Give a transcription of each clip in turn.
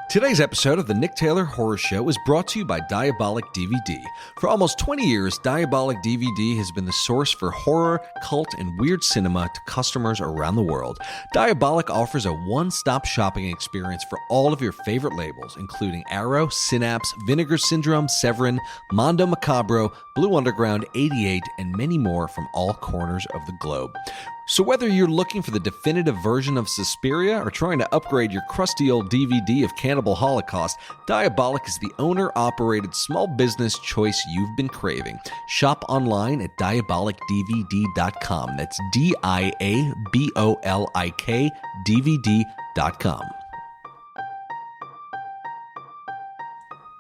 Today's episode of the Nick Taylor Horror Show is brought to you by Diabolic DVD. For almost 20 years, Diabolic DVD has been the source for horror, cult, and weird cinema to customers around the world. Diabolic offers a one-stop shopping experience for all of your favorite labels, including Arrow, Synapse, Vinegar Syndrome, Severin, Mondo Macabro, Blue Underground, 88, and many more from all corners of the globe. So whether you're looking for the definitive version of Suspiria or trying to upgrade your crusty old DVD of Cannibal Holocaust, Diabolic is the owner-operated small business choice you've been craving. Shop online at diabolicdvd.com. That's DIABOLIK DVD.com.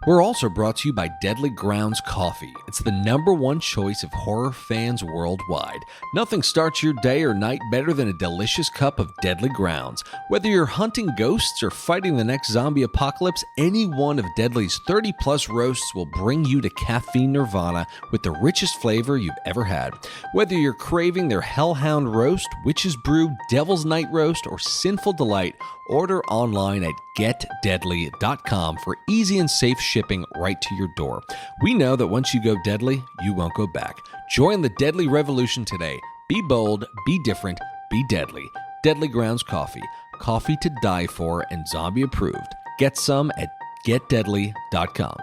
We're also brought to you by Deadly Grounds Coffee. It's the #1 choice of horror fans worldwide. Nothing starts your day or night better than a delicious cup of Deadly Grounds. Whether you're hunting ghosts or fighting the next zombie apocalypse, any one of Deadly's 30-plus roasts will bring you to caffeine nirvana with the richest flavor you've ever had. Whether you're craving their Hellhound Roast, Witch's Brew, Devil's Night Roast, or Sinful Delight, order online at getdeadly.com for easy and safe shipping right to your door. We know that once you go deadly, you won't go back. Join the deadly revolution today. Be bold, be different, be deadly. Deadly Grounds Coffee. Coffee to die for and zombie approved. Get some at getdeadly.com.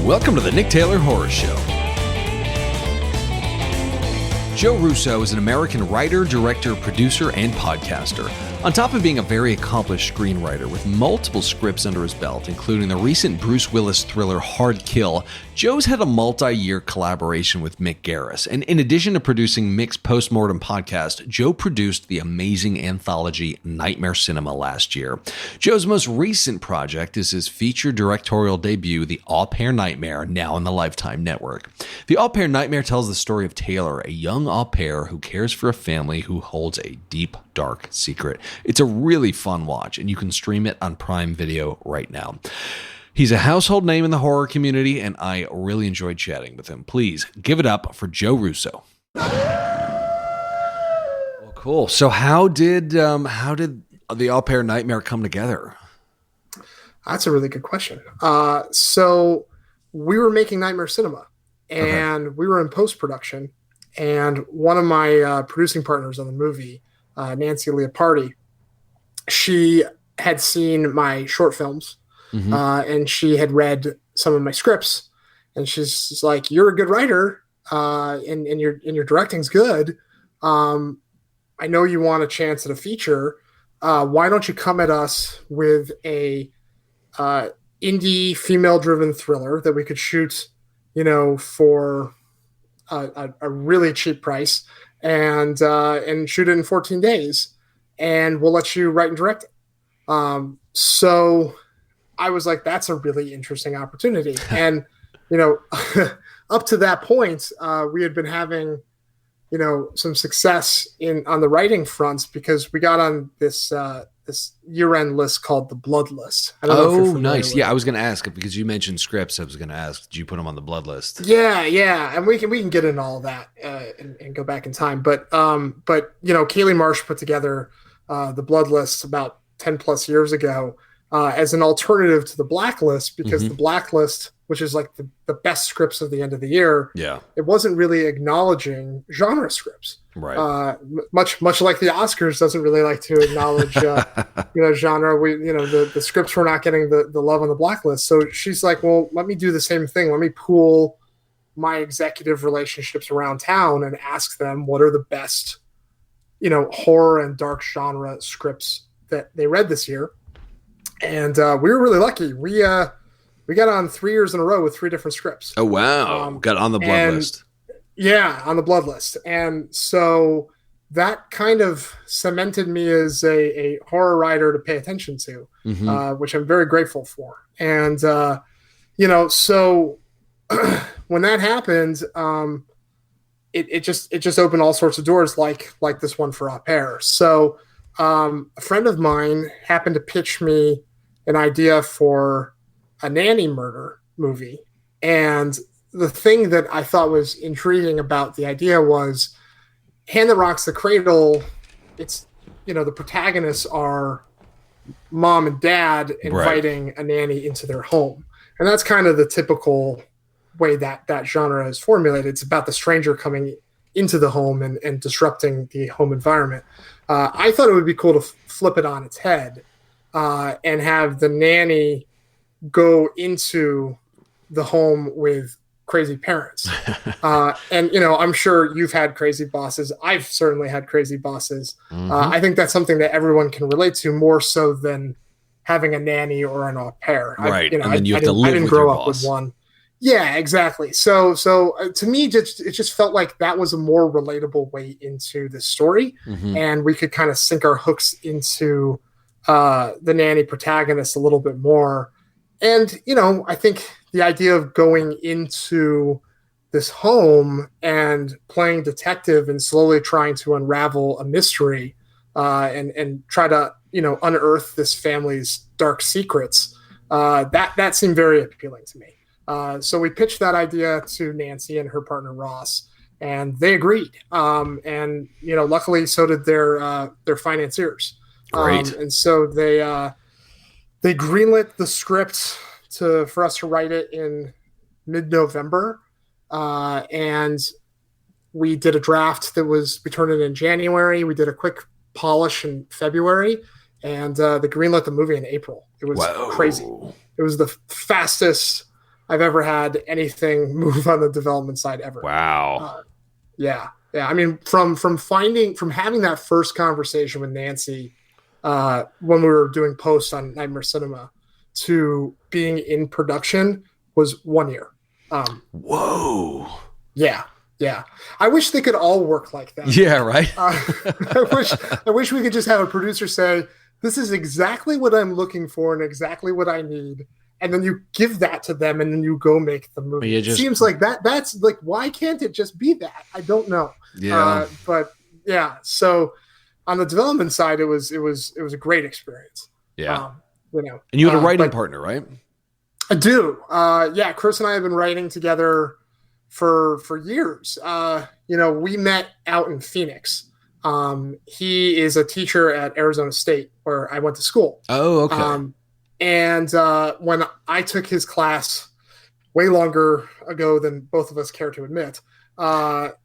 Welcome to the Nick Taylor Horror Show. Joe Russo is an American writer, director, producer, and podcaster. On top of being a very accomplished screenwriter with multiple scripts under his belt, including the recent Bruce Willis thriller Hard Kill, Joe's had a multi-year collaboration with Mick Garris. And in addition to producing Mick's Postmortem podcast, Joe produced the amazing anthology Nightmare Cinema last year. Joe's most recent project is his feature directorial debut, The Au Pair Nightmare, now on the Lifetime Network. The Au Pair Nightmare tells the story of Taylor, a young au pair who cares for a family who holds a deep, dark secret. It's a really fun watch, and you can stream it on Prime Video right now. He's a household name in the horror community, and I really enjoyed chatting with him. Please give it up for Joe Russo. Well, cool. So how did the Au Pair Nightmare come together? That's a really good question. So we were making Nightmare Cinema, and we were in post-production, and one of my producing partners on the movie, Nancy Leopardi, she had seen my short films, and she had read some of my scripts, and she's like, "You're a good writer, and your directing's good. I know you want a chance at a feature. Why don't you come at us with a indie female-driven thriller that we could shoot, for a really cheap price, and shoot it in 14 days, and we'll let you write and direct it." So I was like, that's a really interesting opportunity. And, up to that point, we had been having, some success on the writing fronts because we got on this year-end list called the Blood List. I don't know if you're familiar nice. with Yeah, it. I was going to ask because you mentioned scripts. I was going to ask, did you put them on the Blood List? Yeah, and we can get into all that and go back in time. But Kaylee Marsh put together the Blood List about 10 plus years ago as an alternative to the Blacklist, because the Blacklist, which is like the best scripts of the end of the year, it wasn't really acknowledging genre scripts. Right. Much like the Oscars doesn't really like to acknowledge genre. The scripts were not getting the love on the Blacklist. So she's like, well, let me do the same thing. Let me pool my executive relationships around town and ask them what are the best, horror and dark genre scripts that they read this year. And we were really lucky. We got on 3 years in a row with 3 different scripts. Oh, wow. Got on the Blood List. Yeah, on the Blood List. And so that kind of cemented me as a horror writer to pay attention to, which I'm very grateful for. And, so when that happened, it just opened all sorts of doors like this one for Au Pair. So a friend of mine happened to pitch me an idea for a nanny murder movie. And the thing that I thought was intriguing about the idea was Hand That Rocks the Cradle. It's, the protagonists are mom and dad inviting a nanny into their home. And that's kind of the typical way that genre is formulated. It's about the stranger coming into the home and disrupting the home environment. I thought it would be cool to flip it on its head and have the nanny go into the home with crazy parents. And, I'm sure you've had crazy bosses. I've certainly had crazy bosses. Mm-hmm. I think that's something that everyone can relate to more so than having a nanny or an au pair. Right. And then you have to live with your boss. I didn't grow up with one. Yeah, exactly. So to me, it just felt like that was a more relatable way into the story. Mm-hmm. And we could kind of sink our hooks into the nanny protagonist a little bit more. And, I think the idea of going into this home and playing detective and slowly trying to unravel a mystery and try to, unearth this family's dark secrets, that seemed very appealing to me. So we pitched that idea to Nancy and her partner Ross, and they agreed. And luckily, so did their financiers. Great. And so they greenlit the script for us to write it in mid-November, and we did a draft we turned it in January. We did a quick polish in February, and they greenlit the movie in April. It was crazy. It was the fastest I've ever had anything move on the development side ever. Wow. Yeah. I mean, from having that first conversation with Nancy when we were doing posts on Nightmare Cinema to being in production was 1 year. Whoa. Yeah. I wish they could all work like that. Yeah, right. I wish we could just have a producer say, "This is exactly what I'm looking for and exactly what I need." And then you give that to them, and then you go make the movie. It seems like that's like, why can't it just be that? I don't know. Yeah. But yeah. So on the development side, it was a great experience. Yeah. And you had a writing partner, right? I do. Yeah. Chris and I have been writing together for years. We met out in Phoenix. He is a teacher at Arizona State where I went to school. Oh, okay. And when I took his class way longer ago than both of us care to admit,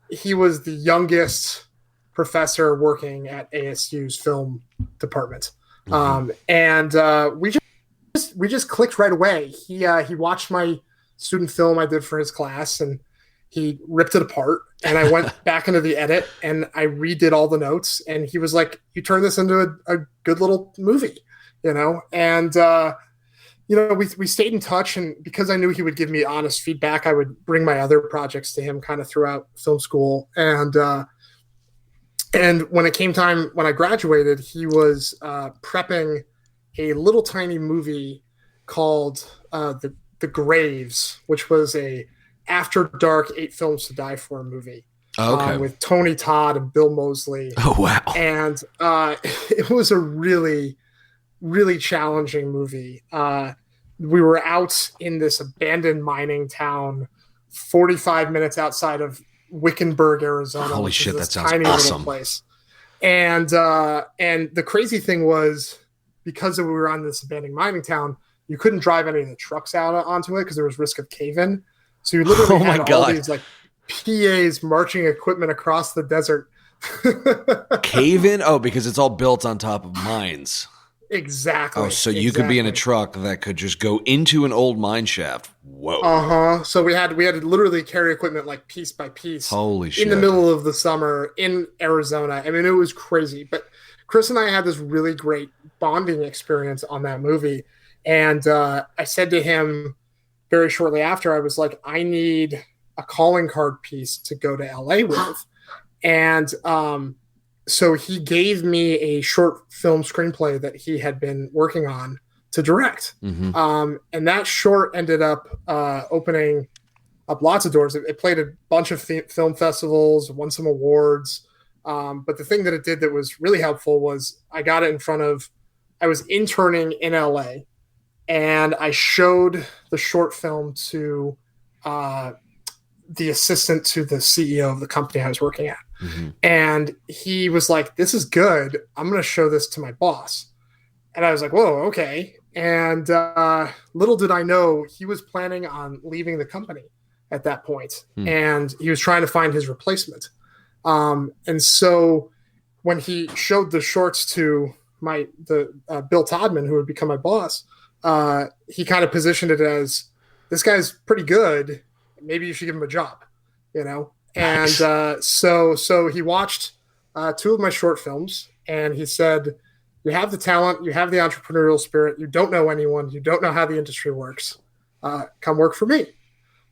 he was the youngest professor working at ASU's film department. Mm-hmm. And we just clicked right away. He watched my student film I did for his class, and he ripped it apart. And I went back into the edit and I redid all the notes. And he was like, "You turned this into a good little movie." And, we stayed in touch, and because I knew he would give me honest feedback, I would bring my other projects to him kind of throughout film school. And when it came time, when I graduated, he was prepping a little tiny movie called The Graves, which was a after dark 8 films to die for movie. Okay. With Tony Todd and Bill Moseley. Oh, wow. And it was a really, really challenging movie. We were out in this abandoned mining town 45 minutes outside of Wickenburg, Arizona. Holy shit, that sounds tiny awesome. Little place. And the crazy thing was, because we were on this abandoned mining town, you couldn't drive any of the trucks out onto it because there was risk of cave-in. So you literally had all these like PAs marching equipment across the desert. Cave-in? Oh, because it's all built on top of mines. Exactly. Oh, so you could be in a truck that could just go into an old mine shaft. Whoa. Uh-huh. So we had to literally carry equipment like piece by piece. Holy shit. In the middle of the summer in Arizona. I mean, it was crazy. But Chris and I had this really great bonding experience on that movie. And I said to him very shortly after, I was like, I need a calling card piece to go to LA with. And so he gave me a short film screenplay that he had been working on to direct. Mm-hmm. And that short ended up opening up lots of doors. It played a bunch of film festivals, won some awards. But the thing that it did that was really helpful was I was interning in LA, and I showed the short film to the assistant to the CEO of the company I was working at. Mm-hmm. And he was like, "This is good. I'm going to show this to my boss." And I was like, "Whoa, okay." And little did I know he was planning on leaving the company at that point. And he was trying to find his replacement. And so when he showed the shorts to Bill Todman, who would become my boss, he kind of positioned it as, this guy's pretty good. Maybe you should give him a job, you know? Nice. And so he watched 2 of my short films, and he said, "You have the talent, you have the entrepreneurial spirit, you don't know anyone, you don't know how the industry works. Come work for me."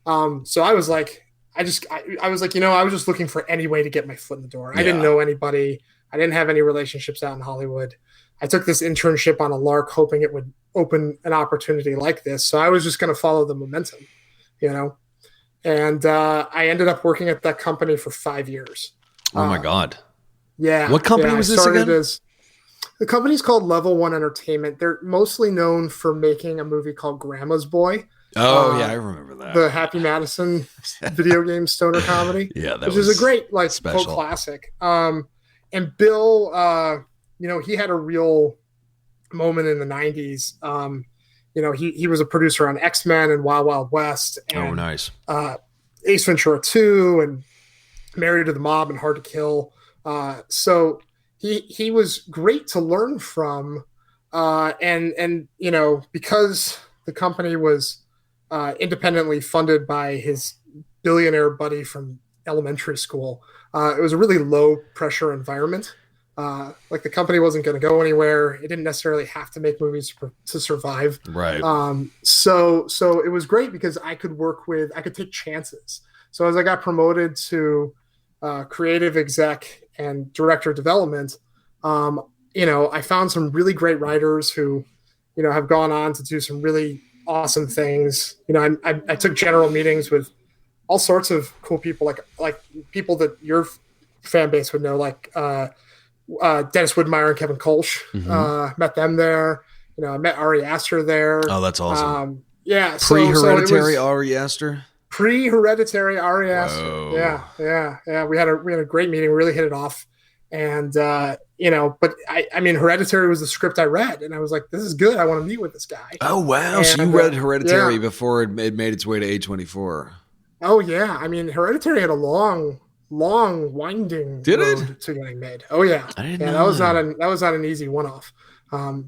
So I was like, I was like, I was just looking for any way to get my foot in the door. I didn't know anybody. I didn't have any relationships out in Hollywood. I took this internship on a lark, hoping it would open an opportunity like this. So I was just going to follow the momentum, And I ended up working at that company for 5 years. Oh my God. Yeah. What company was this again? The company's called Level 1 Entertainment. They're mostly known for making a movie called Grandma's Boy. Oh, yeah, I remember that. The Happy Madison video game stoner comedy. Yeah, which is a great special cult classic. And Bill, he had a real moment in the 90s. He was a producer on X-Men and Wild Wild West. And, nice. Ace Ventura 2 and Married to the Mob and Hard to Kill. So he was great to learn from. And because the company was independently funded by his billionaire buddy from elementary school, it was a really low pressure environment. The company wasn't going to go anywhere. It didn't necessarily have to make movies to survive. Right. So it was great because I could take chances. So as I got promoted to creative exec and director of development, I found some really great writers who, have gone on to do some really awesome things. I took general meetings with all sorts of cool people, like people that your fan base would know, like Dennis Widmeyer and Kevin Kolsch. Met them there. I met Ari Aster there. Oh, that's awesome. Yeah. Pre-Hereditary Ari Aster? Pre-Hereditary Ari Aster. Whoa. Yeah. We had a great meeting. We really hit it off. And, but I mean, Hereditary was the script I read, and I was like, this is good. I want to meet with this guy. Oh, wow. And, so you read Hereditary before it made its way to A24. Oh, yeah. I mean, Hereditary had a long, winding road to getting made. Oh, yeah. I didn't know that was not an easy one-off.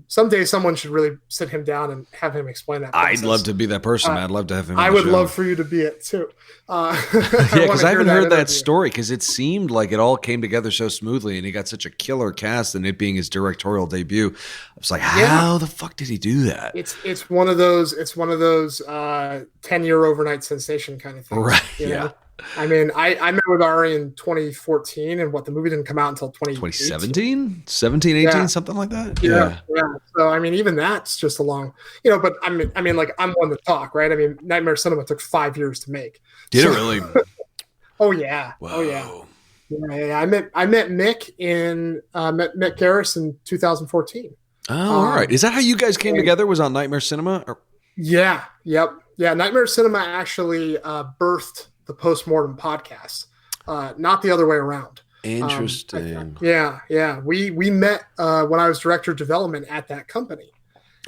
Someday someone should really sit him down and have him explain that process. I'd love to be that person. I'd love to have him. I would love for you to be it too. Because I haven't heard that story, because it seemed like it all came together so smoothly, and he got such a killer cast, and it being his directorial debut. I was like, how the fuck did he do that? It's one of those 10-year overnight sensation kind of thing. Right. Know? I mean, I met with Ari in 2014, and the movie didn't come out until 2017, 17, 18, something like that. Yeah. So, I mean, even that's just a long, but I mean, like, I'm one to talk, right? I mean, Nightmare Cinema took 5 years to make. Did it really? Oh yeah. Whoa. Oh yeah. Yeah. I met Mick Mick Garris in 2014. Oh, all right. Is that how you guys came together? Was on Nightmare Cinema? Yeah. Yep. Yeah. Nightmare Cinema actually birthed the Postmortem podcast, not the other way around. Interesting. Yeah. We met when I was director of development at that company.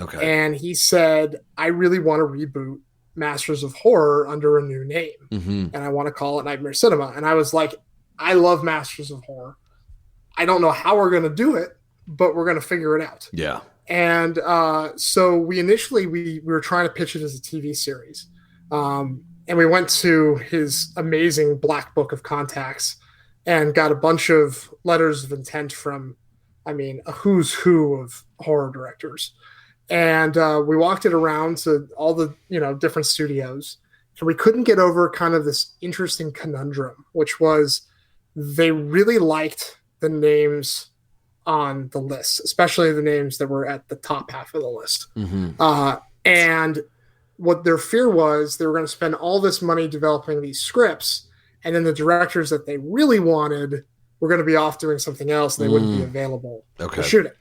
Okay. And he said, I really want to reboot Masters of Horror under a new name. Mm-hmm. And I want to call it Nightmare Cinema. And I was like, I love Masters of Horror. I don't know how we're going to do it, but we're going to figure it out. Yeah. And so we were trying to pitch it as a TV series. And we went to his amazing Black Book of Contacts and got a bunch of letters of intent from, a who's who of horror directors. And we walked it around to all the, different studios. And we couldn't get over kind of this interesting conundrum, which was they really liked the names on the list, especially the names that were at the top half of the list. Mm-hmm. And what their fear was, they were going to spend all this money developing these scripts, and then the directors that they really wanted were going to be off doing something else. And they wouldn't be available to Okay. shoot it.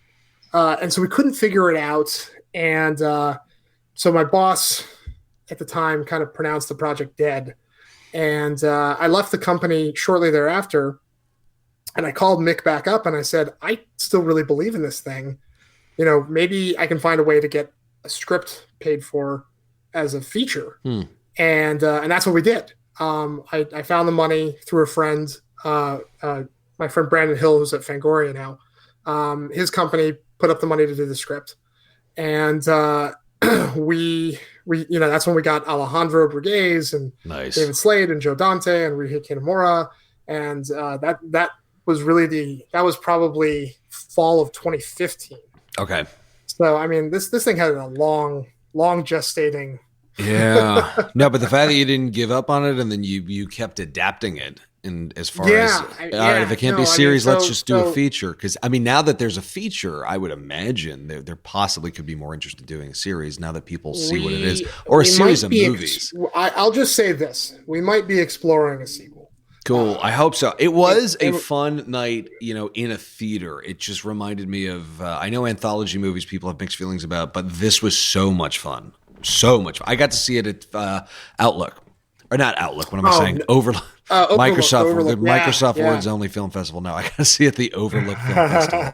And so we couldn't figure it out. And so my boss at the time kind of pronounced the project dead. And I left the company shortly thereafter. And I called Mick back up and I said, I still really believe in this thing. You know, maybe I can find a way to get a script paid for as a feature. And that's what we did. I found the money through a friend, my friend Brandon Hill, who's at Fangoria now. His company put up the money to do the script. And we that's when we got Alejandro Briguez and David Slade and Joe Dante and Ryuhei Kinemura. And that was probably fall of 2015. Okay. So, I mean, this thing had a long gestating. Yeah. No, but the fact that you didn't give up on it and then you kept adapting it, and as far as all right, if it can't be a series, let's just do a feature. Because I mean, now that there's a feature, I would imagine there possibly could be more interest in doing a series now that people see what it is, or a series of movies. I'll just say this: we might be exploring a sequel. Cool. I hope so. It was a fun night, in a theater. It just reminded me of, I know anthology movies people have mixed feelings about, but this was so much fun. So much fun. I got to see it at Outlook. Or not Outlook, what am I saying? Overlook. Microsoft. Overlook. The Microsoft World's only film festival. No, I got to see it at the Overlook Film Festival.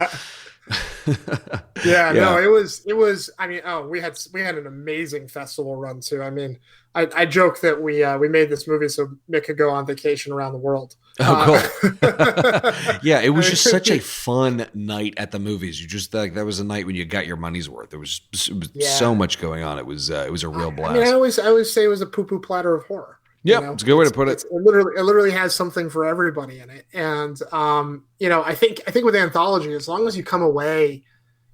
No, it was. I mean, we had an amazing festival run too. I mean, I joke that we made this movie so Mick could go on vacation around the world. Oh, cool. Yeah, it was just such a fun night at the movies. You just that was a night when you got your money's worth. There was so much going on. It was a real blast. I mean, I always say it was a poo-poo platter of horror. Yeah, it's a good way to put it. It literally has something for everybody in it. And I think with Anthology, as long as you come away,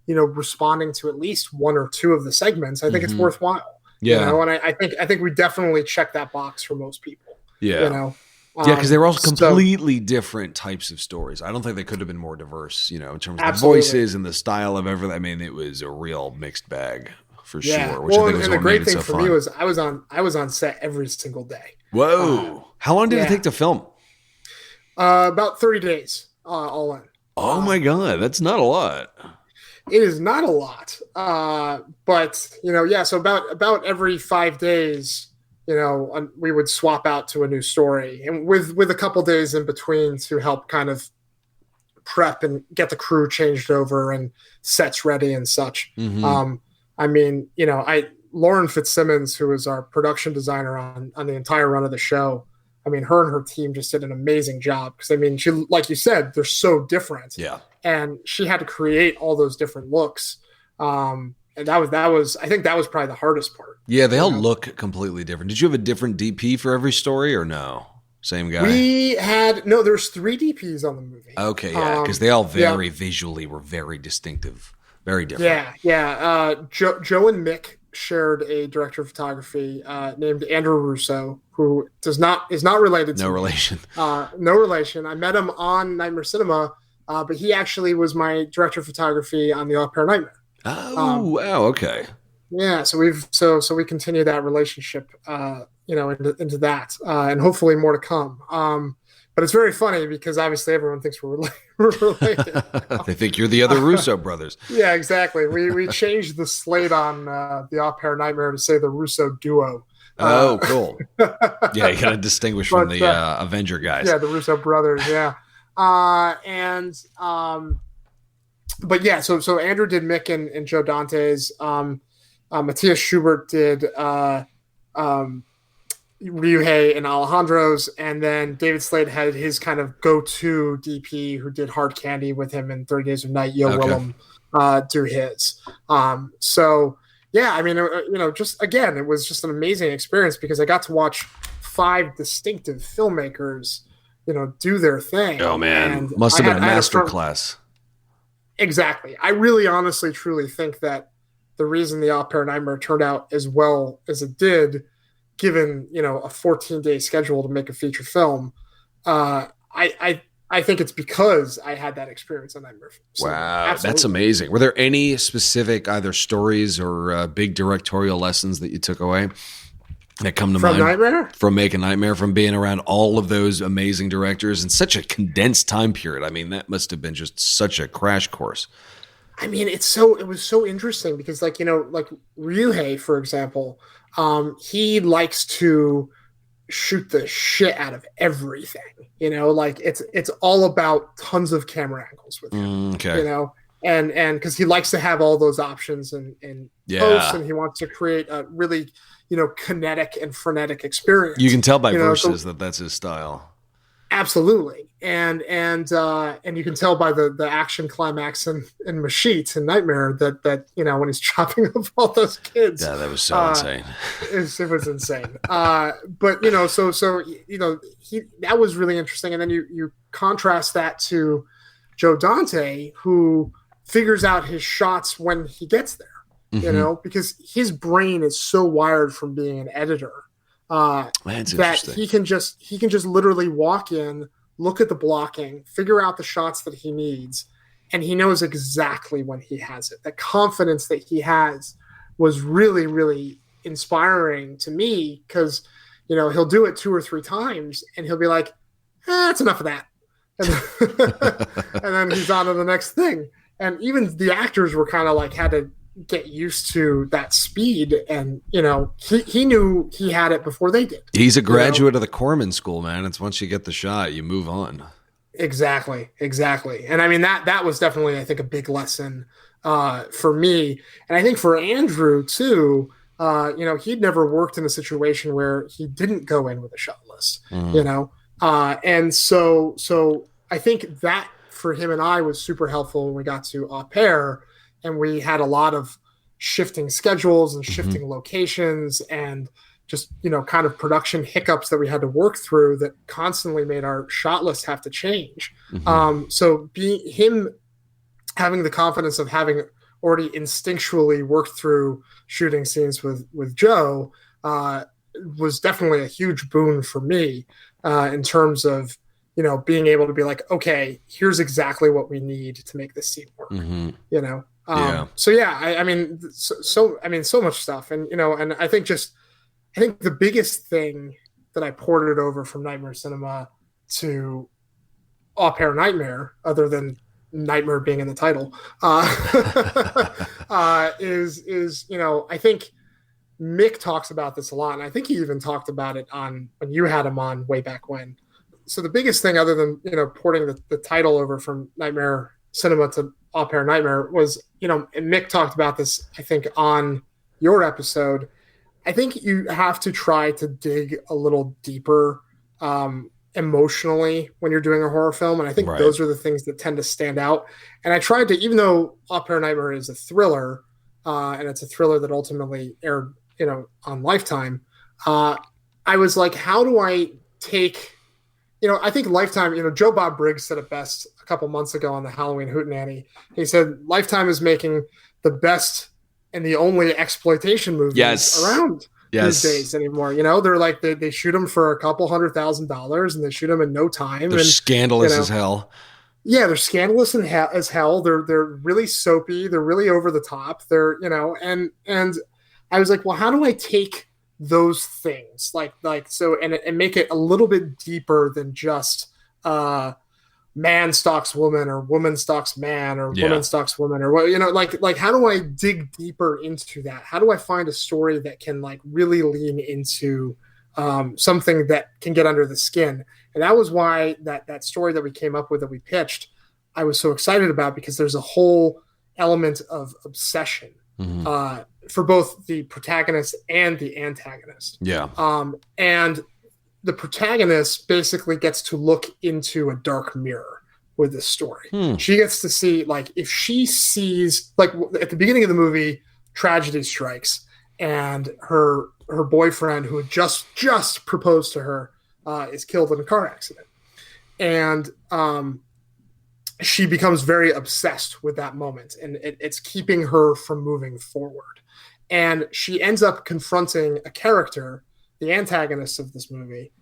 responding to at least one or two of the segments, I think it's worthwhile. Yeah. And I think we definitely check that box for most people. Yeah. Because they were also completely different types of stories. I don't think they could have been more diverse, in terms of the voices and the style of everything. I mean, it was a real mixed bag for sure. Which I think was and the great thing for me was I was on set every single day. Whoa! How long did it take to film? About 30 days, all in. Oh my God, that's not a lot. It is not a lot, but so about every 5 days, we would swap out to a new story, and with a couple days in between to help kind of prep and get the crew changed over and sets ready and such. I mean, Lauren Fitzsimmons, who is our production designer on the entire run of the show, I mean, her and her team just did an amazing job because, I mean, she, like you said, they're so different. Yeah. And she had to create all those different looks. And I think that was probably the hardest part. Yeah, they all look completely different. Did you have a different DP for every story or no? Same guy? There's 3 DPs on the movie. Okay, yeah, because they all visually were very distinctive. Very different. Yeah. Joe and Mick shared a director of photography named Andrew Russo, who is not related to no me. relation. No relation. I met him on Nightmare Cinema, but he actually was my director of photography on the Au Pair Nightmare. Oh, wow. Okay. Yeah. So we continue that relationship, into that, and hopefully more to come. But it's very funny because obviously everyone thinks we're related. They think you're the other Russo brothers. Yeah, exactly. We changed the slate on the Au Pair Nightmare to say the Russo duo. Oh, cool. Yeah, you got to distinguish from the Avenger guys. Yeah, the Russo brothers. Yeah, but yeah. So Andrew did Mick and Joe Dante's. Matthias Schubert did Ryuhei and Alejandro's, and then David Slade had his kind of go-to DP who did Hard Candy with him in 30 Days of Night, Willem, do his. So yeah, I mean, just again, it was just an amazing experience because I got to watch 5 distinctive filmmakers, do their thing. Oh man, must have been a master class. Exactly. I really honestly, truly think that the reason the Au Pair Nightmare turned out as well as it did, given a 14-day schedule to make a feature film, I think it's because I had that experience on Nightmare. So, wow, absolutely. That's amazing. Were there any specific either stories or big directorial lessons that you took away? that come to From mind Nightmare? from making Nightmare, from being around all of those amazing directors in such a condensed time period? I mean, that must have been just such a crash course. I mean, it was so interesting because, like, like Ryuhei, for example, he likes to shoot the shit out of everything. Like it's all about tons of camera angles with him. Okay. You know, and because he likes to have all those options in post, Yeah. and he wants to create a really kinetic and frenetic experience. You can tell by So verses that that's his style. absolutely, and you can tell by the action climax in Machete and Nightmare that when he's chopping up all those kids. Yeah, that was so insane. It was insane. But so he that was really interesting, and then you contrast that to Joe Dante, who figures out his shots when he gets there. Because his brain is so wired from being an editor. That he can just literally walk in, look at the blocking, figure out the shots that he needs, and he knows exactly when he has it. The confidence that he has was really, really inspiring to me because he'll do it 2 or 3 times and he'll be like, that's enough of that. And then he's on to the next thing. And even the actors were kind of like had to get used to that speed, and he knew he had it before they did. He's a graduate of the Corman School, man. It's once you get the shot, you move on. Exactly. And I mean that was definitely, I think, a big lesson for me, and I think for Andrew too. He'd never worked in a situation where he didn't go in with a shot list. And so I think that for him and I was super helpful when we got to Au Pair. And we had a lot of shifting schedules and shifting locations and just, kind of production hiccups that we had to work through that constantly made our shot list have to change. So him having the confidence of having already instinctually worked through shooting scenes with Joe was definitely a huge boon for me in terms of, being able to be like, okay, here's exactly what we need to make this scene work, So I mean, so much stuff, and and I think the biggest thing that I ported over from Nightmare Cinema to Au Pair Nightmare, other than Nightmare being in the title, is I think Mick talks about this a lot, and I think he even talked about it on when you had him on way back when. So the biggest thing, other than porting the title over from Nightmare Cinema to Au Pair Nightmare, was and Mick talked about this, I think, on your episode. I think you have to try to dig a little deeper emotionally when you're doing a horror film, and I think those are the things that tend to stand out. And I tried to, even though Au Pair Nightmare is a thriller, and it's a thriller that ultimately aired on Lifetime, I was like, how do I take I think Lifetime, Joe Bob Briggs said it best a couple months ago on the Halloween Hootenanny. He said Lifetime is making the best and the only exploitation movies around these days anymore. They're like, they shoot them for a couple $100,000 and they shoot them in no time. They're scandalous as hell. Yeah, they're scandalous as hell. They're really soapy. They're really over the top. They're, and I was like, well, how do I take those things like so and make it a little bit deeper than just man stalks woman or woman stalks man or woman stalks woman or what like how do I dig deeper into that? How do I find a story that can like really lean into something that can get under the skin? And that was why that story that we came up with, that we pitched, I was so excited about, because there's a whole element of obsession for both the protagonist and the antagonist. Yeah. And the protagonist basically gets to look into a dark mirror with this story. She gets to see, like, if she sees, like, at the beginning of the movie, tragedy strikes, and her boyfriend, who had just proposed to her, is killed in a car accident. And she becomes very obsessed with that moment, and it's keeping her from moving forward. And she ends up confronting a character, the antagonist of this movie,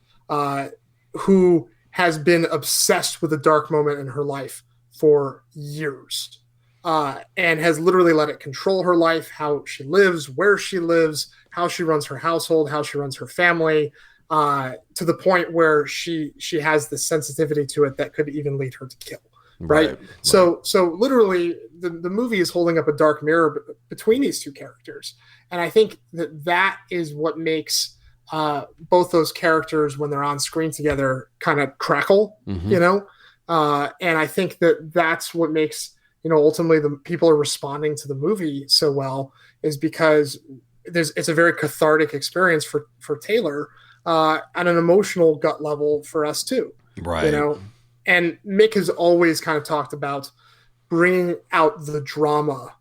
who has been obsessed with a dark moment in her life for years. and has literally let it control her life, how she lives, where she lives, how she runs her household, how she runs her family, to the point where she has this sensitivity to it that could even lead her to kill. Right. So literally the movie is holding up a dark mirror between these two characters. And I think that is what makes both those characters, when they're on screen together, kind of crackle, you know? And I think that's what makes, ultimately the people are responding to the movie so well, is because it's a very cathartic experience for Taylor, on an emotional gut level for us too. Right. And Mick has always kind of talked about bringing out the drama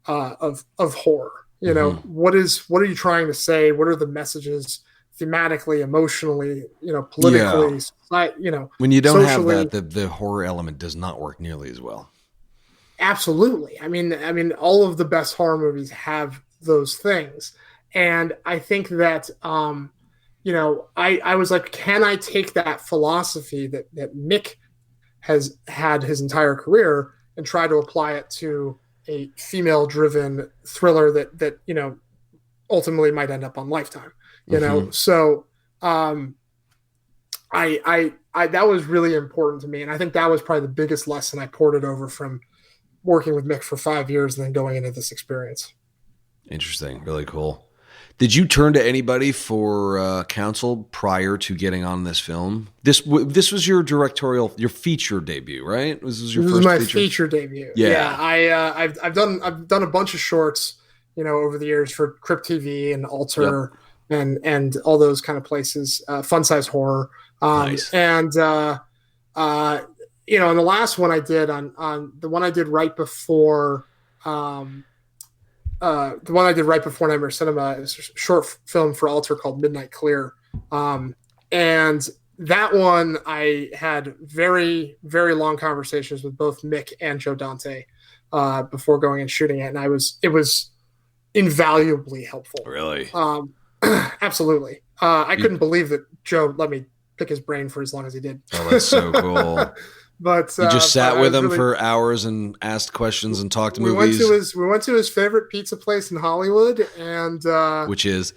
of horror. What are you trying to say? What are the messages thematically, emotionally, politically, when you don't socially? have that, the horror element does not work nearly as well. Absolutely. I mean, all of the best horror movies have those things. And I think that, I was like, can I take that philosophy that Mick has had his entire career and try to apply it to a female-driven thriller that ultimately might end up on Lifetime. So I that was really important to me, and I think that was probably the biggest lesson I ported over from working with Mick for 5 years and then going into this experience. Interesting. Really cool. Did you turn to anybody for counsel prior to getting on this film? This was your feature debut, right? This was my feature debut. Yeah. I've done a bunch of shorts, over the years for Crypt TV and Alter, and all those kind of places. Fun Size Horror. Nice. And and the last one I did on the one I did right before. The one I did right before Nightmare Cinema is a short film for Alter called Midnight Clear. And that one I had very, very long conversations with both Mick and Joe Dante before going and shooting it. And it was invaluably helpful. Really? Absolutely. I couldn't believe that Joe let me pick his brain for as long as he did. Oh, that's so cool. But you just sat with him for hours and asked questions and talked movies. We went to his favorite pizza place in Hollywood, and which is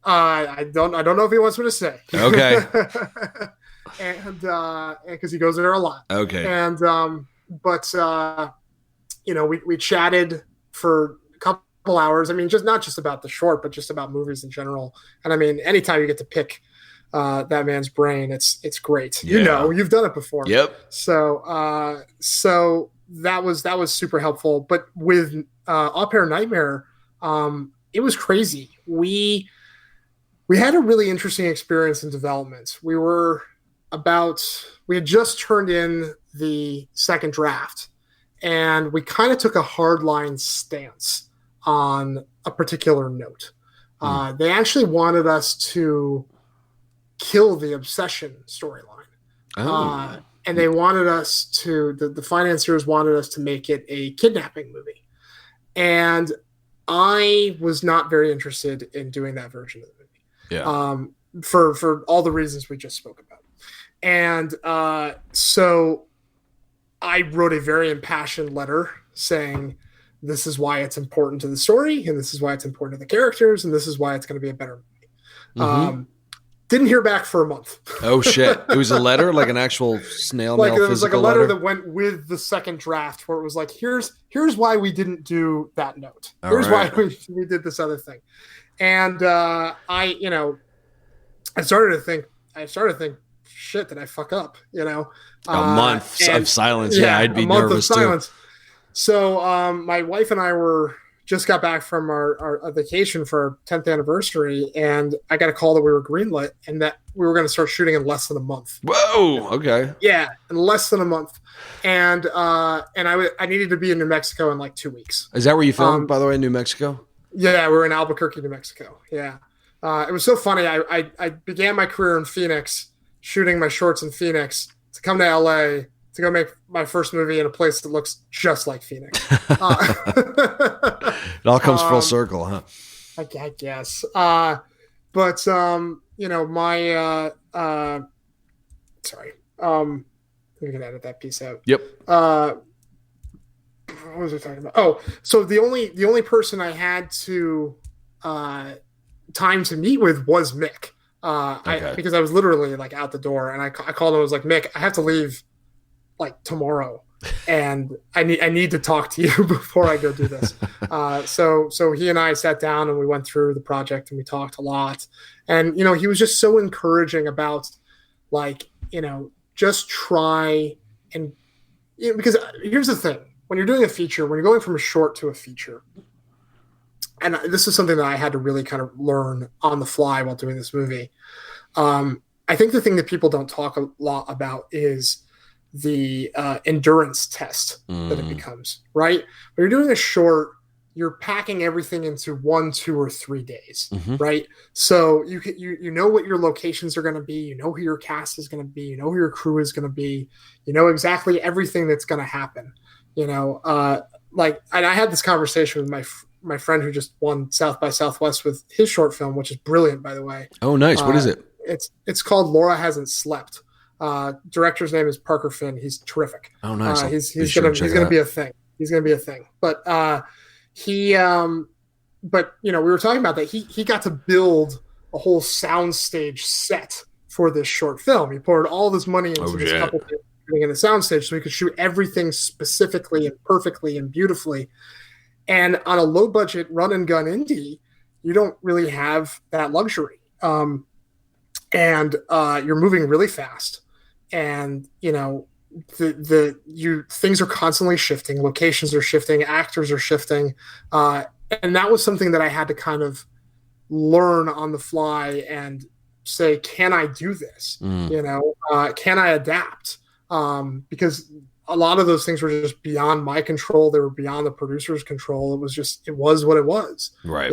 I don't know if he wants me to say. Okay. And because he goes there a lot. Okay. And we chatted for a couple hours. I mean, not just about the short, but just about movies in general. And I mean, anytime you get to pick that man's brain, it's great. Yeah. You've done it before. Yep. So that was super helpful. But with Au Pair Nightmare, it was crazy. We had a really interesting experience in development. We had just turned in the second draft, and we kind of took a hardline stance on a particular note. They actually wanted us to kill the obsession storyline. And they wanted us to, the financiers wanted us to make it a kidnapping movie. And I was not very interested in doing that version of the movie. Yeah. For all the reasons we just spoke about. And so I wrote a very impassioned letter saying, this is why it's important to the story, and this is why it's important to the characters, and this is why it's going to be a better movie. Didn't hear back for a month. Oh shit! It was a letter, like an actual snail mail. It was like a letter that went with the second draft, where it was like, "Here's why we didn't do that note. Here's why we did this other thing." And I started to think, shit, did I fuck up? A month of silence. Yeah, I'd be nervous too. So my wife and I just got back from our vacation for our 10th anniversary, and I got a call that we were greenlit and that we were going to start shooting in less than a month. Whoa! Okay. Yeah, in less than a month, and I needed to be in New Mexico in like 2 weeks. Is that where you filmed, by the way, in New Mexico? Yeah, we're in Albuquerque, New Mexico. Yeah, it was so funny. I began my career in Phoenix, shooting my shorts in Phoenix, to come to LA to go make my first movie in a place that looks just like Phoenix. It all comes full circle, huh? I guess. My sorry. We can edit that piece out. Yep. what was I talking about? Oh, so the only person I had to uh, time to meet with was Mick. Okay. Because I was literally like out the door, and I called him. I was like, Mick, I have to leave like tomorrow, and I need to talk to you before I go do this. So he and I sat down and we went through the project and we talked a lot. And he was just so encouraging about like just try and because here's the thing: when you're doing a feature, when you're going from a short to a feature, and this is something that I had to really kind of learn on the fly while doing this movie. I think the thing that people don't talk a lot about is the endurance test that it becomes, right? When you're doing a short, you're packing everything into 1, 2, or 3 days, right? So you know what your locations are going to be, you know who your cast is going to be, you know who your crew is going to be, you know exactly everything that's going to happen. Like, and I had this conversation with my friend who just won South by Southwest with his short film, which is brilliant, by the way. Oh, nice. What is it? It's called Laura Hasn't Slept. Director's name is Parker Finn. He's terrific. Oh, nice. He's gonna be a thing. He's gonna be a thing. But we were talking about that. He got to build a whole soundstage set for this short film. He poured all this money into this couple days in the soundstage so he could shoot everything specifically and perfectly and beautifully. And on a low budget run and gun indie, you don't really have that luxury. And you're moving really fast, and things are constantly shifting, locations are shifting, actors are shifting, and that was something that I had to kind of learn on the fly and say, can I do this? Can I adapt? Because a lot of those things were just beyond my control. They were beyond the producer's control. It was what it was. Right.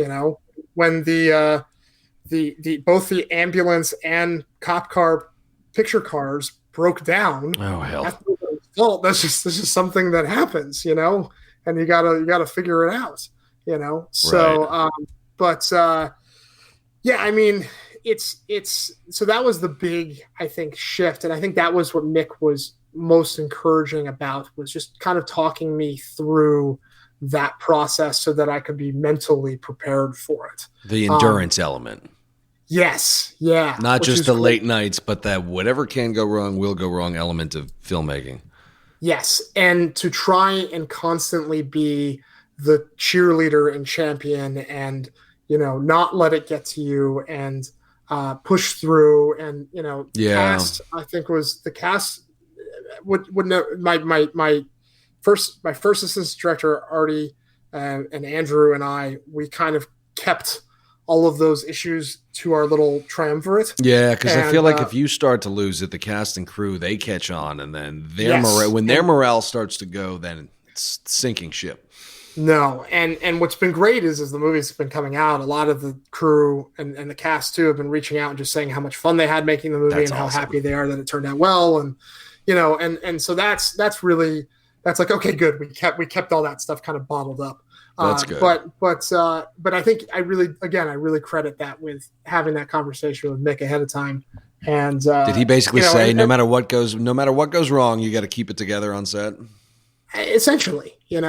When the both the ambulance and cop car picture cars broke down. Oh hell! That's just something that happens, and you gotta figure it out, So, right. Yeah, I mean, it's so that was the big, I think, shift, and I think that was what Mick was most encouraging about, was just kind of talking me through that process so that I could be mentally prepared for it. The endurance element. Yes. Yeah. Not just the late nights, but that whatever can go wrong will go wrong element of filmmaking. Yes. And to try and constantly be the cheerleader and champion and, not let it get to you and push through. And, cast, I think was the cast would know my first assistant director, Artie, and Andrew and I, we kind of kept all of those issues to our little triumvirate. Yeah, because I feel like if you start to lose it, the cast and crew, they catch on, and then their morale starts to go, then it's sinking ship. No, and what's been great is as the movie's been coming out, a lot of the crew and the cast too have been reaching out and just saying how much fun they had making the movie. That's awesome. How happy they are that it turned out well, and and so that's like, okay, good. We kept all that stuff kind of bottled up. That's good. But I think I really credit that with having that conversation with Mick ahead of time. And did he basically say no matter what goes wrong, you got to keep it together on set? Essentially, you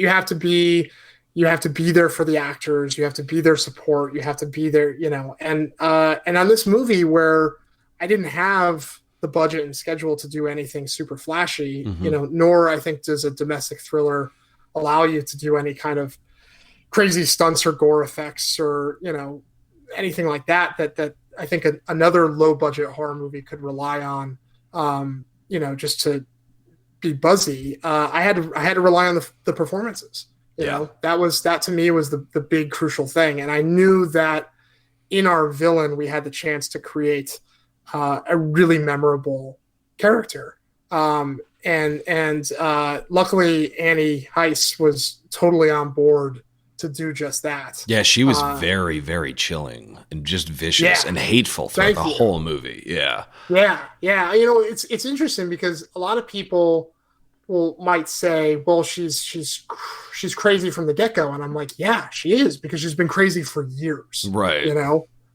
have to be there for the actors. You have to be their support. You have to be there, and on this movie where I didn't have the budget and schedule to do anything super flashy, nor I think does a domestic thriller allow you to do any kind of crazy stunts or gore effects or, anything like that I think another low budget horror movie could rely on, just to be buzzy. I had to rely on the performances, that to me was the big crucial thing. And I knew that in our villain, we had the chance to create a really memorable character. And luckily Annie Heiss was totally on board to do just that. Yeah, she was very, very chilling and just vicious and hateful throughout the whole movie. Yeah. Yeah. Yeah. It's interesting because a lot of people might say, well, she's crazy from the get-go. And I'm like, yeah, she is, because she's been crazy for years. Right.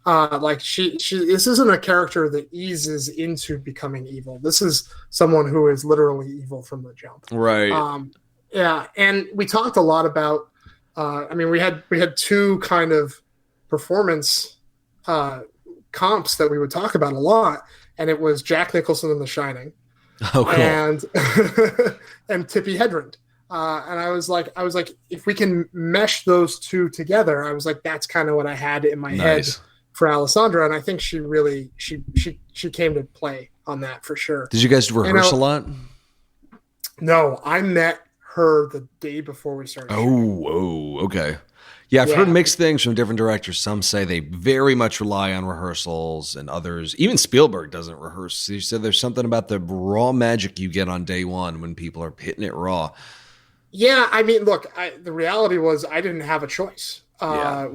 Like she this isn't a character that eases into becoming evil. This is someone who is literally evil from the jump. Right. Yeah, and we talked a lot about. I mean, we had two kind of performance uh, comps that we would talk about a lot, and it was Jack Nicholson in The Shining, Oh, cool. and and Tippi Hedren. And I was like, if we can mesh those two together, I was like, that's kind of what I had in my head Nice. for Alessandra, and I think she really she came to play on that for sure. Did you guys You rehearse a know, lot? no, I met her the day before we started shooting. Okay. Yeah, I've heard Yeah, mixed things from different directors. Some say they very much rely on rehearsals, and others, even Spielberg doesn't rehearse. He said there's something about the raw magic you get on day one when people are hitting it raw. yeah. I mean, look, the reality was I didn't have a choice. Yeah.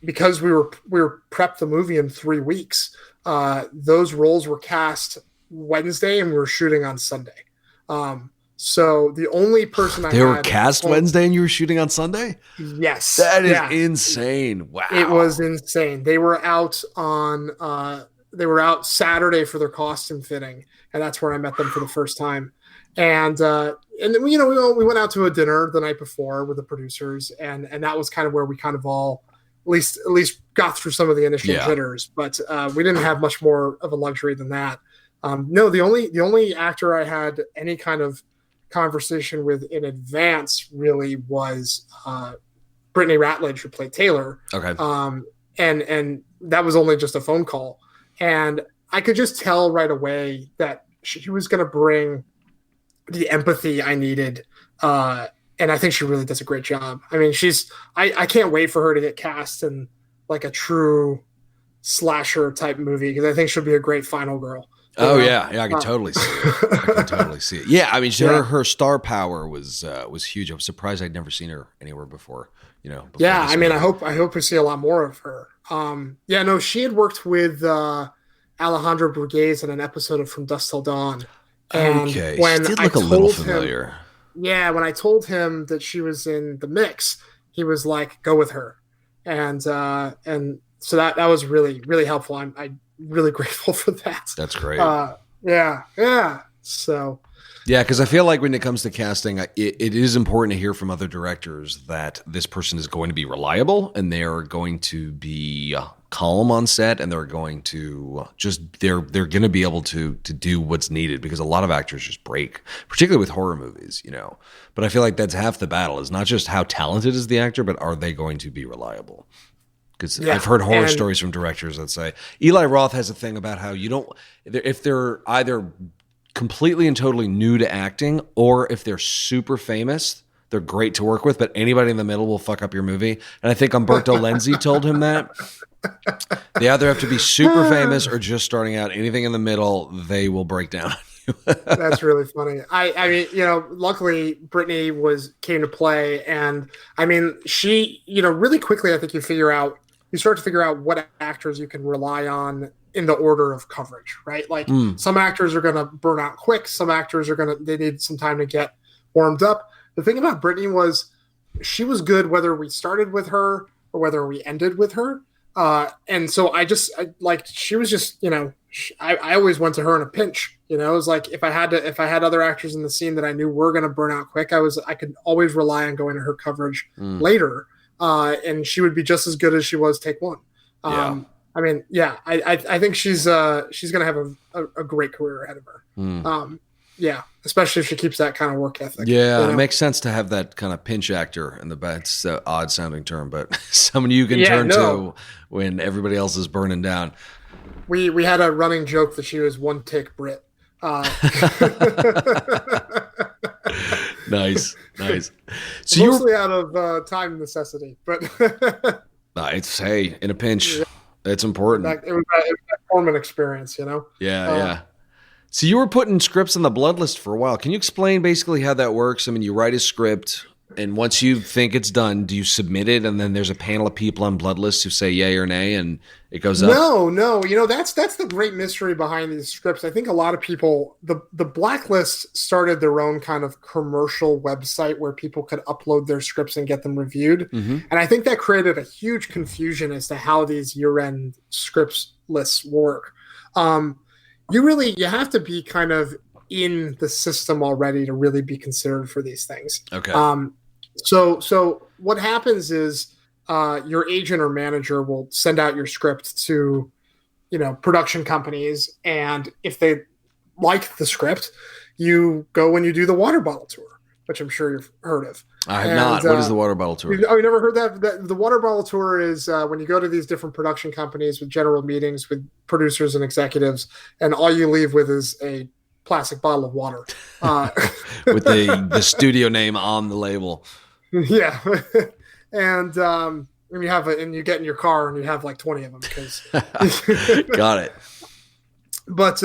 Because we were prepped the movie in 3 weeks. Those roles were cast Wednesday, and we were shooting on Sunday. So the only person I They were had cast home, Wednesday and you were shooting on Sunday? yes, That is yeah, insane. it Wow. was insane. They were out Saturday for their costume fitting, and that's where I met them for the first time. And then, we went out to a dinner the night before with the producers, and that was kind of where we kind of all at least got through some of the initial Yeah. jitters, but we didn't have much more of a luxury than that. No, the only actor I had any kind of conversation with in advance really was Brittany Ratledge, who played Taylor, Okay. and that was only just a phone call, and I could just tell right away that she was going to bring the empathy I needed, and I think she really does a great job. I mean, I can't wait for her to get cast in like a true slasher type movie because I think she'll be a great final girl. Oh yeah, yeah, I can Uh, totally see it. I can totally see it. Yeah, I mean, yeah. her star power was huge. I was surprised I'd never seen her anywhere before. Before Yeah, this I mean, I movie. hope we see a lot more of her. Yeah, no, she had worked with Alejandro Borges in an episode of From Dusk Till Dawn, and Okay, she when did I look a little told him, familiar. yeah, when I told him that she was in the mix, he was like, "Go with her," and so that was really really helpful. I'm really grateful for that. That's great. Yeah, yeah. So Yeah, because I feel like when it comes to casting, it is important to hear from other directors that this person is going to be reliable and they're going to be calm on set and they're going to they're going to be able to do what's needed because a lot of actors just break, particularly with horror movies. But I feel like that's half the battle is not just how talented is the actor, but are they going to be reliable? Because yeah, I've heard horror and stories from directors that say Eli Roth has a thing about how you don't if they're either completely and totally new to acting, or if they're super famous, they're great to work with, but anybody in the middle will fuck up your movie. And I think Umberto Lenzi told him that. They either have to be super famous or just starting out. Anything in the middle, they will break down. that's really funny. I mean, luckily Brittany came to play, and I mean, she, really quickly, I think you start to figure out what actors you can rely on in the order of coverage, right? Like Mm, some actors are going to burn out quick. Some actors they need some time to get warmed up. The thing about Brittany was she was good whether we started with her or whether we ended with her. And so she was just, I always went to her in a pinch. It was like if I had other actors in the scene that I knew were going to burn out quick, I could always rely on going to her coverage mm, later, and she would be just as good as she was take one. yeah. I mean, yeah, I think she's going to have a great career ahead of her. Mm. Yeah, especially if she keeps that kind of work ethic. Yeah, it makes sense to have that kind of pinch actor in the back. It's an odd sounding term, but someone you can Yeah, turn no. to when everybody else is burning down. We had a running joke that she was one take Brit. Nice, nice. So Mostly out of time necessity, but it's hey, in a pinch, yeah, it's important. it was a Foreman experience, Yeah, Uh, yeah. So you were putting scripts on the blood list for a while. Can you explain basically how that works? I mean, you write a script, and once you think it's done, do you submit it, and then there's a panel of people on blood lists who say yay or nay, and it goes up? No, that's the great mystery behind these scripts. I think a lot of people, the Blacklist started their own kind of commercial website where people could upload their scripts and get them reviewed, Mm-hmm. and I think that created a huge confusion as to how these year-end scripts lists work. You have to be kind of in the system already to really be considered for these things. Okay. So what happens is your agent or manager will send out your script to, production companies, and if they like the script, you go and you do the water bottle tour, which I'm sure you've heard of. I have not. What is the water bottle tour? Oh, you never heard that? The water bottle tour is when you go to these different production companies with general meetings with producers and executives, and all you leave with is a plastic bottle of water. With the studio name on the label. Yeah. And you get in your car and you have like 20 of them because got it. But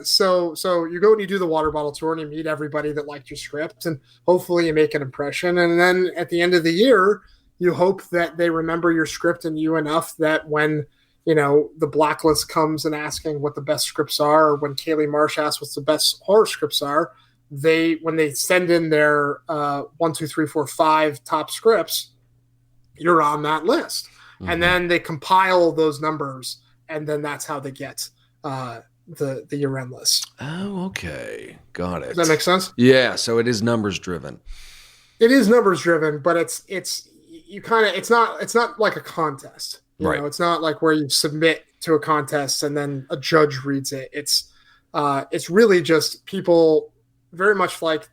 so you go and you do the water bottle tour and you meet everybody that liked your script, and hopefully you make an impression. And then at the end of the year, you hope that they remember your script and you enough that when, the blacklist comes and asking what the best scripts are, or when Kaylee Marsh asks what the best horror scripts are, when they send in their 1, 2, 3, 4, 5 top scripts, you're on that list. Mm-hmm. And then they compile those numbers, and then that's how they get the year-end list. Oh, okay. Got it. Does that make sense? Yeah, so it is numbers driven. It is numbers driven, but it's not like a contest. Right. It's not like where you submit to a contest and then a judge reads it. It's really just people very much like,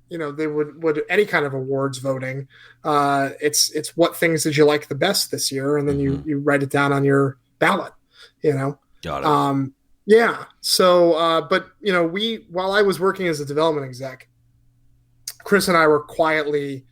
they would any kind of awards voting. It's what things did you like the best this year, and then you write it down on your ballot. Got it. Yeah. So, but while I was working as a development exec, Chris and I were quietly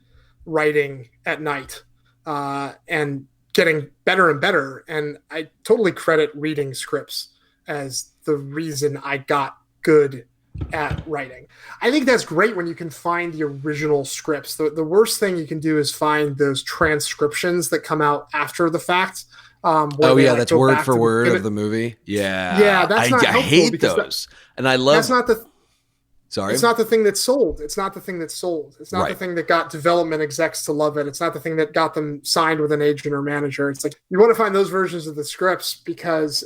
writing at night, and getting better and better. And I totally credit reading scripts as the reason I got good at writing. I think that's great when you can find the original scripts. The worst thing you can do is find those transcriptions that come out after the fact. That's word for word of the movie. Yeah, that's not helpful. I hate those, and I love. That's not the. Sorry, it's not the thing that sold. It's not the thing that sold. It's not right. The thing that got development execs to love it. It's not the thing that got them signed with an agent or manager. It's like you want to find those versions of the scripts because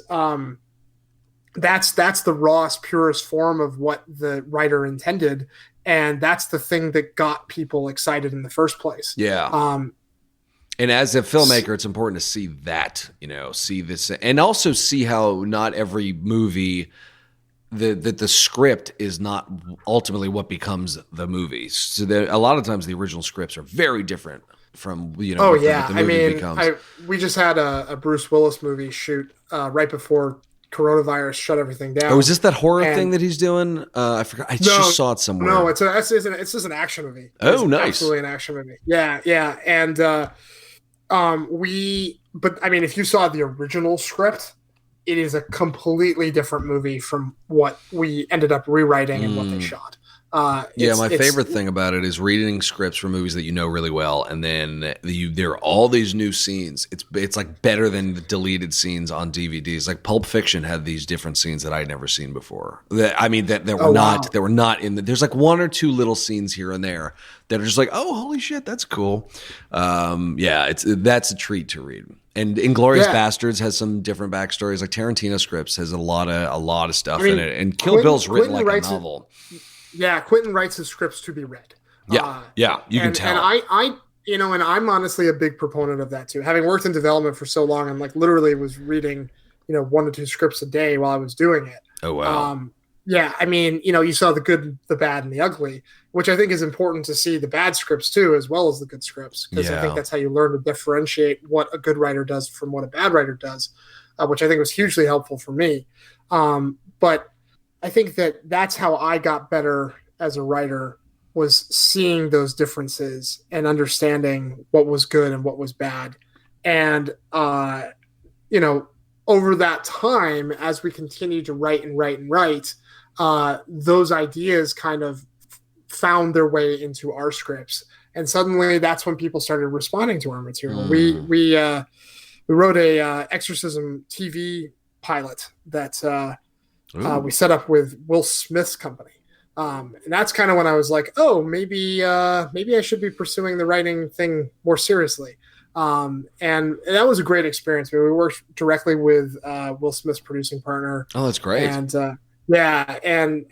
that's the rawest, purest form of what the writer intended, and that's the thing that got people excited in the first place. Yeah. And as a filmmaker, it's important to see that, see this, and also see how not every movie, the script is not ultimately what becomes the movie. So a lot of times the original scripts are very different from, what the movie becomes. We just had a Bruce Willis movie shoot right before coronavirus shut everything down. Oh, is this that horror thing that he's doing? I forgot. I just saw it somewhere. No, it's just an action movie. Oh, nice. Absolutely an action movie. Yeah. And if you saw the original script, it is a completely different movie from what we ended up rewriting and what they shot. My favorite thing about it is reading scripts for movies that you know really well, and then there are all these new scenes. It's like better than the deleted scenes on DVDs. Like Pulp Fiction had these different scenes that I'd never seen before. That were not in the. There's like one or two little scenes here and there that are just like, oh, holy shit, that's cool. That's a treat to read. And Inglourious Bastards has some different backstories. Like Tarantino scripts has a lot of stuff in it, and Kill Bill's written like a novel. Quentin writes his scripts to be read. You can tell. And I'm honestly a big proponent of that too. Having worked in development for so long, I'm like literally was reading, 1 to 2 scripts a day while I was doing it. Oh wow. You saw the good, the bad, and the ugly, which I think is important to see the bad scripts too, as well as the good scripts, because I think that's how you learn to differentiate what a good writer does from what a bad writer does, which I think was hugely helpful for me. But I think that's how I got better as a writer, was seeing those differences and understanding what was good and what was bad. And, over that time, as we continued to write, those ideas kind of found their way into our scripts. And suddenly that's when people started responding to our material. We wrote a exorcism TV pilot that we set up with Will Smith's company. And that's kind of when I was like, oh, maybe I should be pursuing the writing thing more seriously. And that was a great experience. We worked directly with Will Smith's producing partner. Oh, that's great. And Yeah, and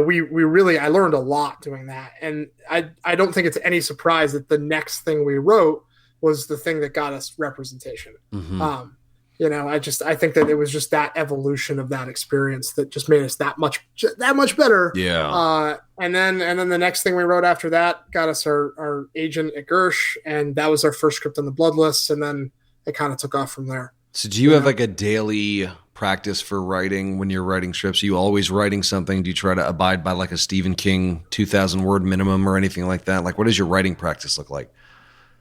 we really I learned a lot doing that, and I don't think it's any surprise that the next thing we wrote was the thing that got us representation. Mm-hmm. Um, I think that it was just that evolution of that experience that just made us that much better. Yeah. And then the next thing we wrote after that got us our agent at Gersh, and that was our first script on the Bloodlist, and then it kind of took off from there. So do you have like a daily practice for writing when you're writing scripts? Are you always writing something? Do you try to abide by like a Stephen King 2,000 word minimum or anything like that? Like, what does your writing practice look like?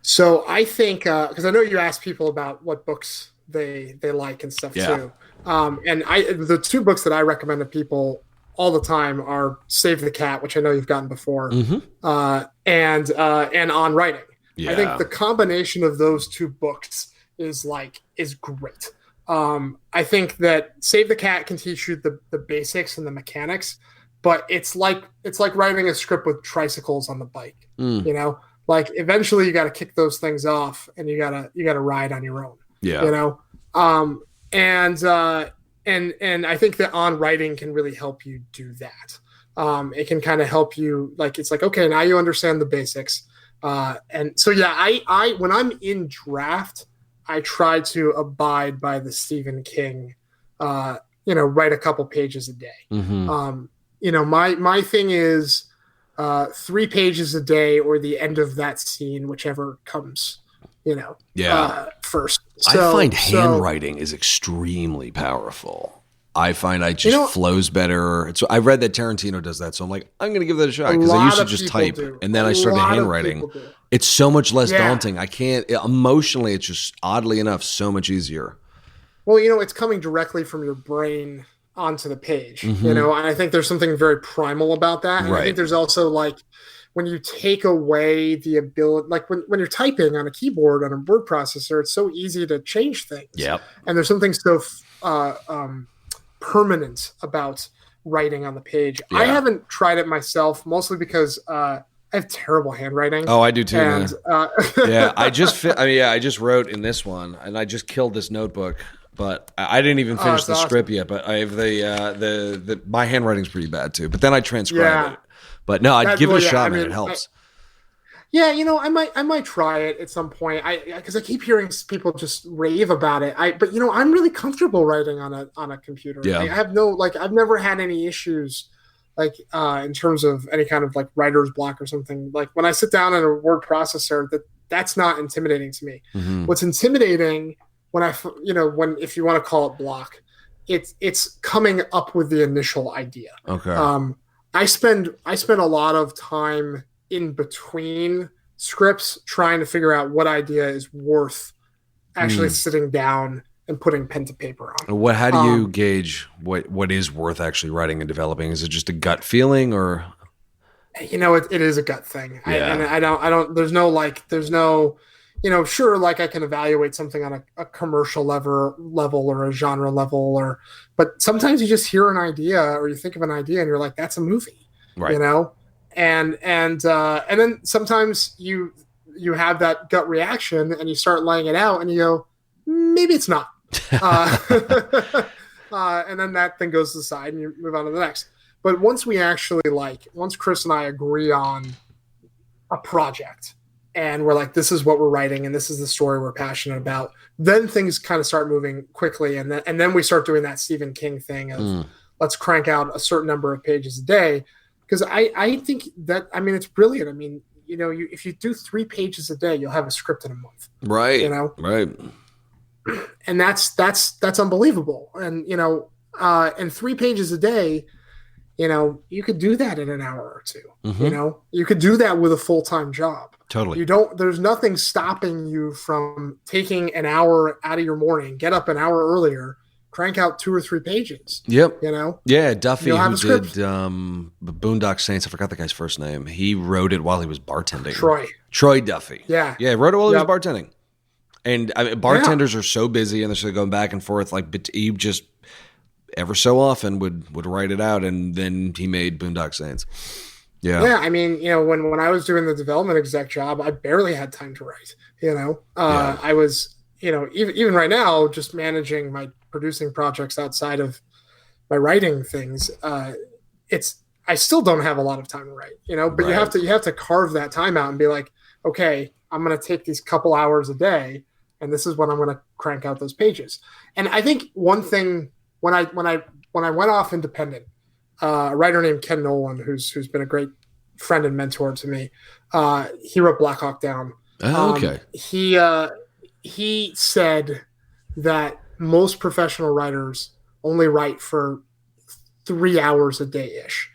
So I think because I know you ask people about what books they like and stuff Yeah. too. And the two books that I recommend to people all the time are Save the Cat, which I know you've gotten before, Mm-hmm. and On Writing. I think Yeah. the combination of those two books is great. I think that Save the Cat can teach you the basics and the mechanics, but it's like writing a script with tricycles on the bike. Mm. You know, like eventually you got to kick those things off, and you gotta ride on your own. Yeah. You know, and I think that On Writing can really help you do that. It can kind of help you, like it's like, okay, now you understand the basics. And so yeah, I when I'm in draft, I try to abide by the Stephen King, write a couple pages a day. Mm-hmm. My thing is 3 pages a day or the end of that scene, whichever comes, Yeah. first. I find handwriting is extremely powerful. I find it just flows better. So I read that Tarantino does that, so I'm like, I'm going to give that a shot because I used to just type, and then I started handwriting. It's so much less daunting. I can't emotionally. It's just oddly enough so much easier. Well, it's coming directly from your brain onto the page, and I think there's something very primal about that. And I think there's also like when you take away the ability, like when you're typing on a keyboard on a word processor, it's so easy to change things. Yep. And there's something so permanent about writing on the page. Yeah. I haven't tried it myself, mostly because I have terrible handwriting. Oh, I do too. And, yeah, I just wrote in this one, and I just killed this notebook. But I didn't even finish the script yet. But I have the my handwriting's pretty bad too. But then I transcribe it. But no, I'd give it a shot, man. It helps. I might try it at some point. Because I keep hearing people just rave about it. But I'm really comfortable writing on a computer. Yeah. I have I've never had any issues in terms of any kind of like writer's block or something. Like when I sit down in a word processor, that's not intimidating to me. Mm-hmm. What's intimidating if you want to call it block, it's coming up with the initial idea. Okay. I spend a lot of time in between scripts trying to figure out what idea is worth actually sitting down and putting pen to paper on. How do you gauge what is worth actually writing and developing? Is it just a gut feeling, or it is a gut thing. Yeah. There's no sure, like I can evaluate something on a commercial level or a genre level, but sometimes you just hear an idea or you think of an idea and you're like, that's a movie, right? And then sometimes you have that gut reaction and you start laying it out and you go, maybe it's not, and then that thing goes to the side and you move on to the next. But once Chris and I agree on a project, and we're like, this is what we're writing, and this is the story we're passionate about, then things kind of start moving quickly, and then we start doing that Stephen King thing of let's crank out a certain number of pages a day, because I think that, it's brilliant. If you do 3 pages a day, you'll have a script in a month, right? Right, and that's unbelievable. And and 3 pages a day, you could do that in an hour or two. Mm-hmm. You could do that with a full-time job. Totally. There's nothing stopping you from taking an hour out of your morning, get up an hour earlier, crank out 2 or 3 pages. Yep. Yeah, Duffy, who did Boondock Saints, I forgot the guy's first name. He wrote it while he was bartending. Troy Duffy. Yeah. Yeah, wrote it while he was bartending. And bartenders are so busy and they're still going back and forth. But he just ever so often would write it out, and then he made Boondock Saints. Yeah. Yeah. When I was doing the development exec job, I barely had time to write, I was, even right now, just managing my producing projects outside of, my writing things, it's I still don't have a lot of time to write, but Right. you have to carve that time out and be like, okay, I'm going to take these couple hours a day, and this is when I'm going to crank out those pages. And I think one thing when I went off independent, a writer named Ken Nolan, who's been a great friend and mentor to me, he wrote Black Hawk Down. Oh, okay. He said that most professional writers only write for 3 hours a day ish,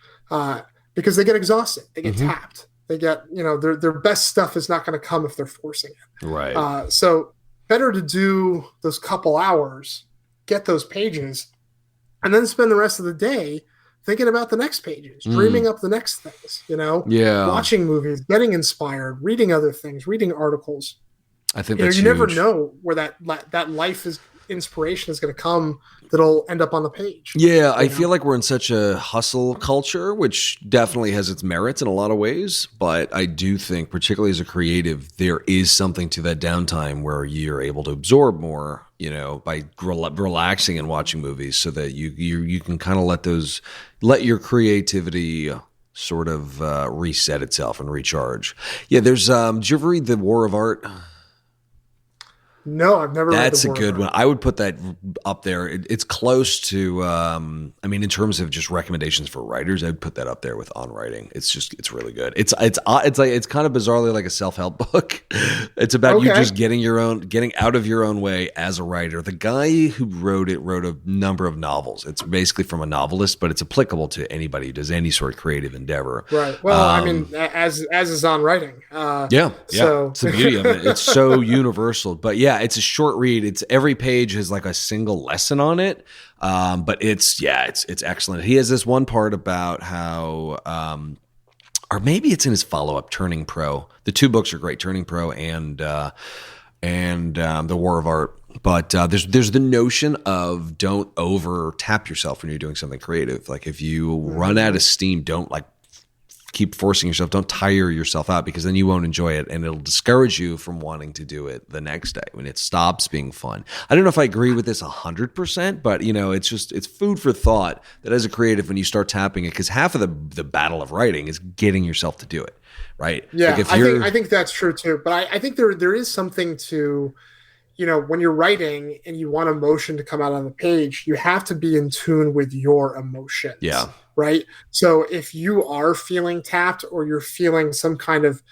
because they get exhausted, they get Hmm. tapped, they get their best stuff is not going to come if they're forcing it. Right. So better to do those couple hours, get those pages, and then spend the rest of the day thinking about the next pages, Mm. dreaming up the next things, Yeah. watching movies, getting inspired, reading other things, reading articles. I think that's You never huge. know where that life is inspiration is going to come that'll end up on the page. Yeah, I You know? feel like we're in such a hustle culture, which definitely has its merits in a lot of ways. But I do think, particularly as a creative, there is something to that downtime where you're able to absorb more, by relaxing and watching movies, so that you can kind of let your creativity sort of reset itself and recharge. Yeah, there's. Did you ever read The War of Art? No, I've never read That's the a War of good Art. one. I would put that up there. It's close to, I mean, in terms of just recommendations for writers, I'd put that up there with On Writing. It's really good. It's kind of bizarrely like a self-help book. It's about you Okay. just getting out of your own way as a writer. The guy who wrote it wrote a number of novels. It's basically from a novelist, but it's applicable to anybody who does any sort of creative endeavor. Right. Well, I mean, as is on writing. Yeah, yeah. So It's the beauty of it. It's so universal. But yeah, it's a short read. It's every page has like a single lesson on it. But it's excellent. He has this one part about how or maybe it's in his follow-up, Turning Pro. The two books are great, Turning Pro and The War of Art. But there's the notion of don't over tap yourself when you're doing something creative. Like if you run out of steam, don't like keep forcing yourself. Don't tire yourself out, because then you won't enjoy it, and it'll discourage you from wanting to do it the next day when it stops being fun. I don't know if I agree with this 100%, but it's food for thought that as a creative, when you start tapping it, because half of the battle of writing is getting yourself to do it, right? Like yeah, if you're I think that's true too. But I think there is something to, when you're writing and you want emotion to come out on the page, you have to be in tune with your emotions, yeah, right? So if you are feeling tapped, or you're feeling some kind of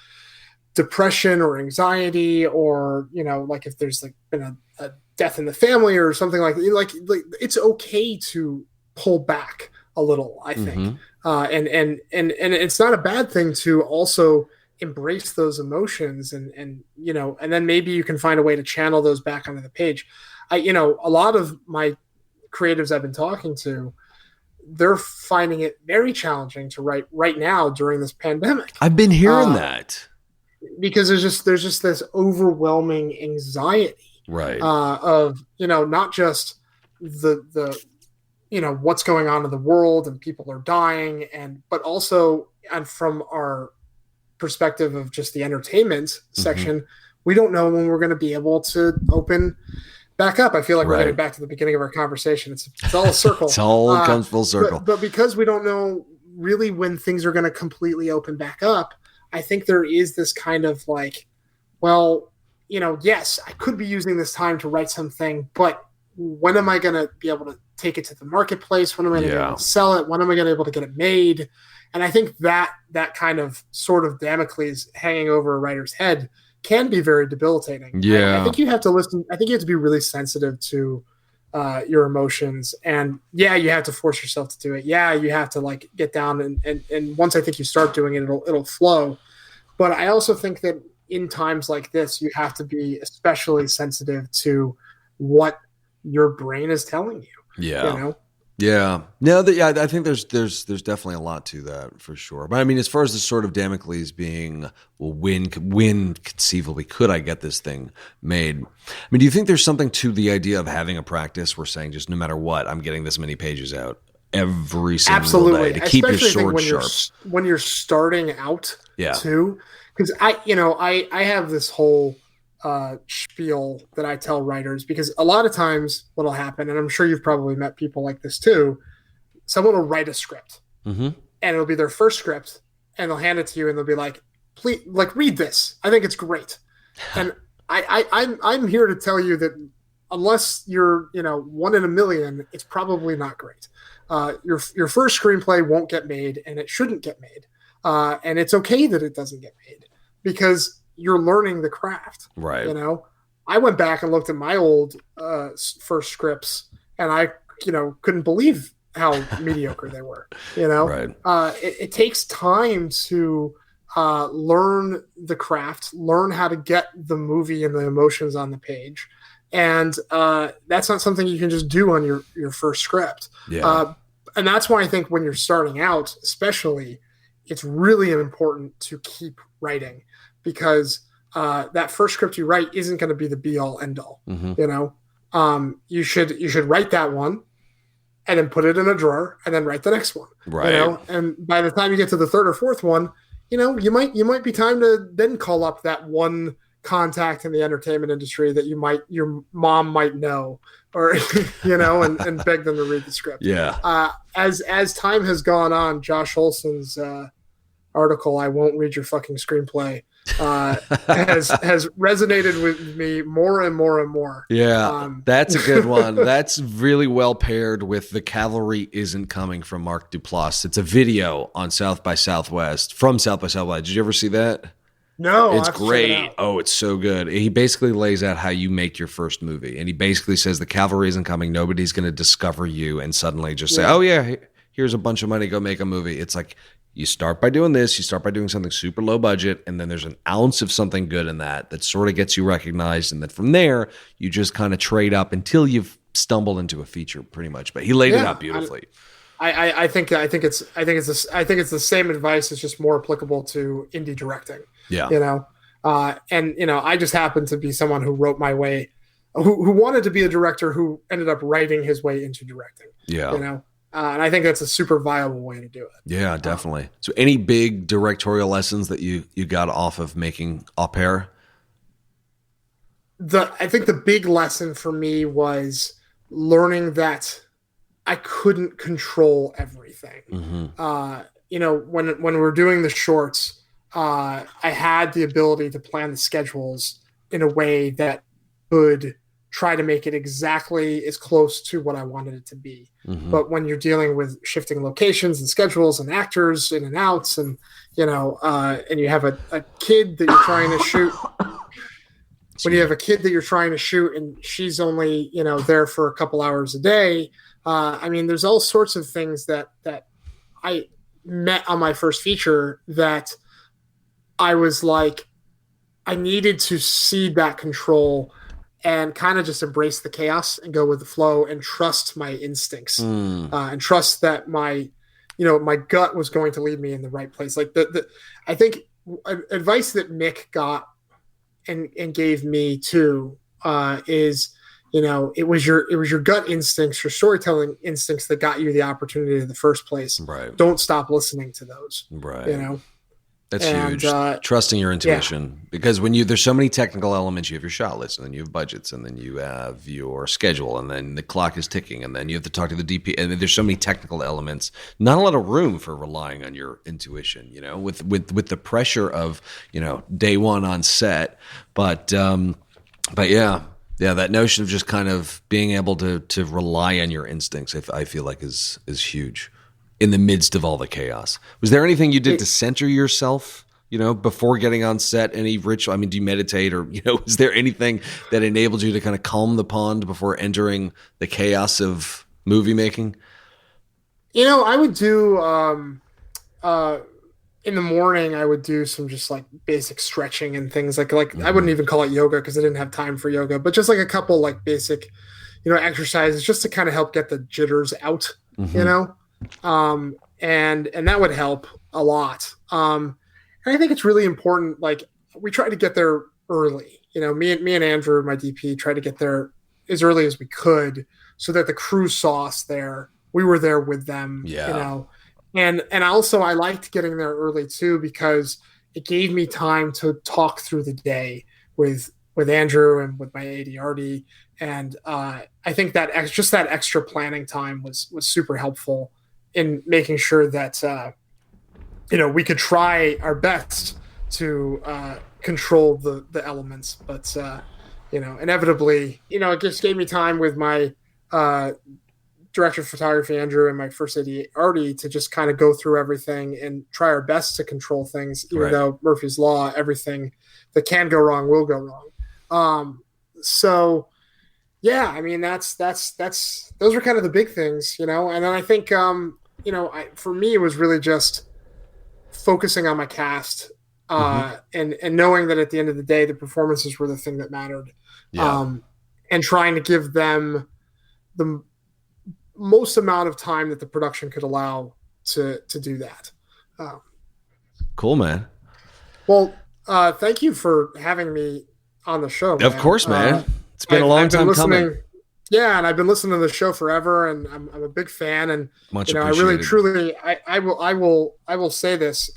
depression or anxiety, or like if there's like been a death in the family or something like it's okay to pull back a little, I think. mm-hmm. And it's not a bad thing to also embrace those emotions, and then maybe you can find a way to channel those back onto the page. A lot of my creatives I've been talking to, they're finding it very challenging to write right now during this pandemic, I've been hearing uh, that. because there's just this overwhelming anxiety, Right. of not just the what's going on in the world and people are dying, but also, and from our perspective of just the entertainment Mm-hmm. section, we don't know when we're going to be able to open back up. I feel like we're getting Right. back to the beginning of our conversation. It's all a It's circle. all comes full circle. But because we don't know really when things are going to completely open back up, I think there is this kind of like, well, yes, I could be using this time to write something, but when am I going to be able to take it to the marketplace? When am I going to be able Yeah. to sell it? When am I going to be able to get it made? And I think that kind of sort of Damocles hanging over a writer's head can be very debilitating. I Yeah. think you have to listen. I think you have to be really sensitive to your emotions, and yeah, you have to force yourself to do it. Yeah, you have to like get down, and once I think you start doing it, it'll flow. But I also think that in times like this, you have to be especially sensitive to what your brain is telling you. You Yeah. know, Yeah. No, I think there's definitely a lot to that for sure. But I mean, as far as the sort of Damocles being, well, when conceivably could I get this thing made? I mean, do you think there's something to the idea of having a practice where saying just no matter what, I'm getting this many pages out every single day absolutely. to keep your Especially I think sword when sharp? you're starting out Yeah. too, because I have this whole spiel that I tell writers, because a lot of times what'll happen, and I'm sure you've probably met people like this too. someone will write a script, Mm-hmm. and it'll be their first script, and they'll hand it to you, and they'll be like, "Please, like, read this. I think it's great." And I'm here to tell you that unless you're, one in a million, it's probably not great. Your first screenplay won't get made, and it shouldn't get made, and it's okay that it doesn't get made because you're learning the craft. Right. I went back and looked at my old first scripts, and I couldn't believe how mediocre they were. Right. It takes time to learn the craft, learn how to get the movie and the emotions on the page. And that's not something you can just do on your first script. Yeah. And that's why I think when you're starting out, especially, it's really important to keep writing, because that first script you write isn't going to be the be all end all. Mm-hmm. You should write that one and then put it in a drawer and then write the next one. Right. And by the time you get to the third or fourth one, you might be time to then call up that one contact in the entertainment industry that your mom might know, or and beg them to read the script. Yeah. As time has gone on, Josh Olson's article, "I Won't Read Your Fucking Screenplay," has resonated with me more and more and more. Yeah, that's a good one. That's really well paired with "The Cavalry Isn't Coming" from Mark Duplass. It's a video on South by Southwest, from South by Southwest. Did you ever see that? No, it's great. Oh, it's so good. He basically lays out how you make your first movie, and he basically says the cavalry isn't coming. Nobody's going to discover you and suddenly just say, "Oh yeah, here's a bunch of money. Go make a movie." It's like, you start by doing this. You start by doing something super low budget, and then there's an ounce of something good in that sort of gets you recognized, and then from there you just kind of trade up until you've stumbled into a feature, pretty much. But he laid it out beautifully. I think it's the same advice. It's just more applicable to indie directing. Yeah. I just happen to be someone who wrote my way, who wanted to be a director, who ended up writing his way into directing. Yeah. And I think that's a super viable way to do it. Yeah, definitely. So any big directorial lessons that you got off of making Au Pair? I think the big lesson for me was learning that I couldn't control everything. Mm-hmm. When we're doing the shorts, I had the ability to plan the schedules in a way that could try to make it exactly as close to what I wanted it to be. Mm-hmm. But when you're dealing with shifting locations and schedules and actors in and outs, and and you have a kid that you're trying to shoot, when you have a kid that you're trying to shoot and she's only there for a couple hours a day, there's all sorts of things that I met on my first feature that I was like, I needed to cede that control and kind of just embrace the chaos and go with the flow and trust my instincts, and trust that my gut was going to lead me in the right place. Like I think advice that Mick got and gave me too is, it was your gut instincts, your storytelling instincts that got you the opportunity in the first place. Right. Don't stop listening to those. Right. That's huge. Trusting your intuition, because when there's so many technical elements. You have your shot list, and then you have budgets, and then you have your schedule, and then the clock is ticking, and then you have to talk to the DP, and then there's so many technical elements. Not a lot of room for relying on your intuition, with the pressure of day one on set. But yeah, that notion of just kind of being able to rely on your instincts, I feel like is huge in the midst of all the chaos. Was there anything you did to center yourself, before getting on set? Any ritual? Do you meditate, or, is there anything that enabled you to kind of calm the pond before entering the chaos of movie making? I would do, in the morning, I would do some just like basic stretching and things like Mm-hmm. I wouldn't even call it yoga because I didn't have time for yoga, but just like a couple like basic, exercises just to kind of help get the jitters out, Mm-hmm. And that would help a lot. And I think it's really important. Like, we try to get there early, me and Andrew, my DP, tried to get there as early as we could so that the crew saw us there. We were there with them, and also I liked getting there early too, because it gave me time to talk through the day with Andrew and with my AD Artie. And I think that just that extra planning time was super helpful. in making sure that we could try our best to control the elements, but inevitably, it just gave me time with my director of photography, Andrew, and my first AD, Artie, to just kind of go through everything and try our best to control things, even though Murphy's Law, everything that can go wrong will go wrong. So yeah, I mean, that's those are kind of the big things, and then I think, for me, it was really just focusing on my cast, and knowing that at the end of the day, the performances were the thing that mattered, and trying to give them the most amount of time that the production could allow to do that. Cool, man. Well, thank you for having me on the show, man. Of course, man. It's been a long time coming. Yeah, and I've been listening to the show forever, and I'm a big fan. And much I really, truly, I will say this: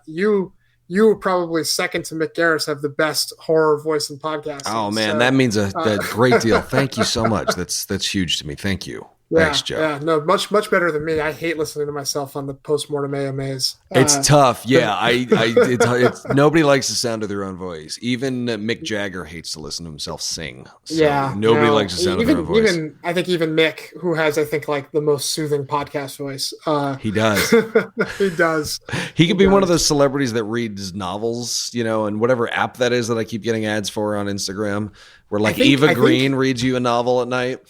you were probably second to Mick Garris have the best horror voice in podcasting. Oh man, that means a great deal. Thank you so much. That's huge to me. Thank you. Yeah, thanks, Joe. Yeah, no, much better than me. I hate listening to myself on the postmortem AMAs. It's tough. Yeah, it's nobody likes the sound of their own voice. Even Mick Jagger hates to listen to himself sing. So nobody likes the sound of their own voice. I think even Mick, who has like the most soothing podcast voice. He does. He does. He could be one of those celebrities that reads novels, and whatever app that is that I keep getting ads for on Instagram, where Eva Green reads you a novel at night.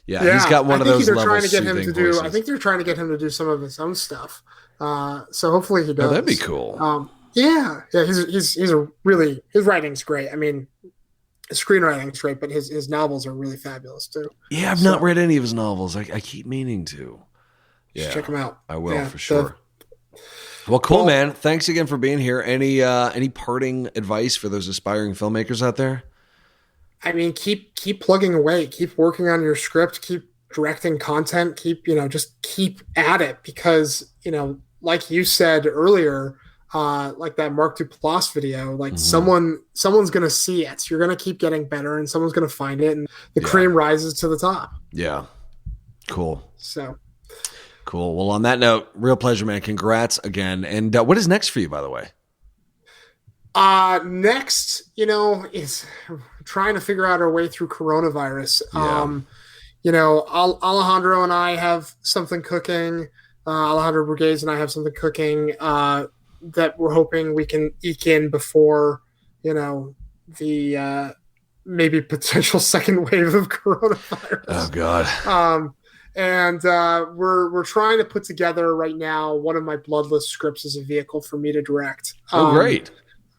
Yeah, he's got one of those levels. I think they're trying to get him to do some of his own stuff. So hopefully he does. Oh, that'd be cool. Yeah. He's his writing's great. I mean, his screenwriting's great, but his novels are really fabulous too. Yeah, I've not read any of his novels. I keep meaning to. Yeah, check him out. I will for sure. Well, cool, man. Thanks again for being here. Any parting advice for those aspiring filmmakers out there? I mean, keep plugging away, keep working on your script, keep directing content, keep at it, because, like you said earlier, like that Mark Duplass video, someone's going to see it. You're going to keep getting better, and someone's going to find it, and the cream rises to the top. Yeah. Cool. So cool. Well, on that note, real pleasure, man. Congrats again. And what is next for you, by the way? Next, is trying to figure out our way through coronavirus. Alejandro and I have something cooking. Alejandro Burgues and I have something cooking that we're hoping we can eke in before, the maybe potential second wave of coronavirus. Oh God. And we're trying to put together right now one of my Bloodless scripts as a vehicle for me to direct. Oh, great.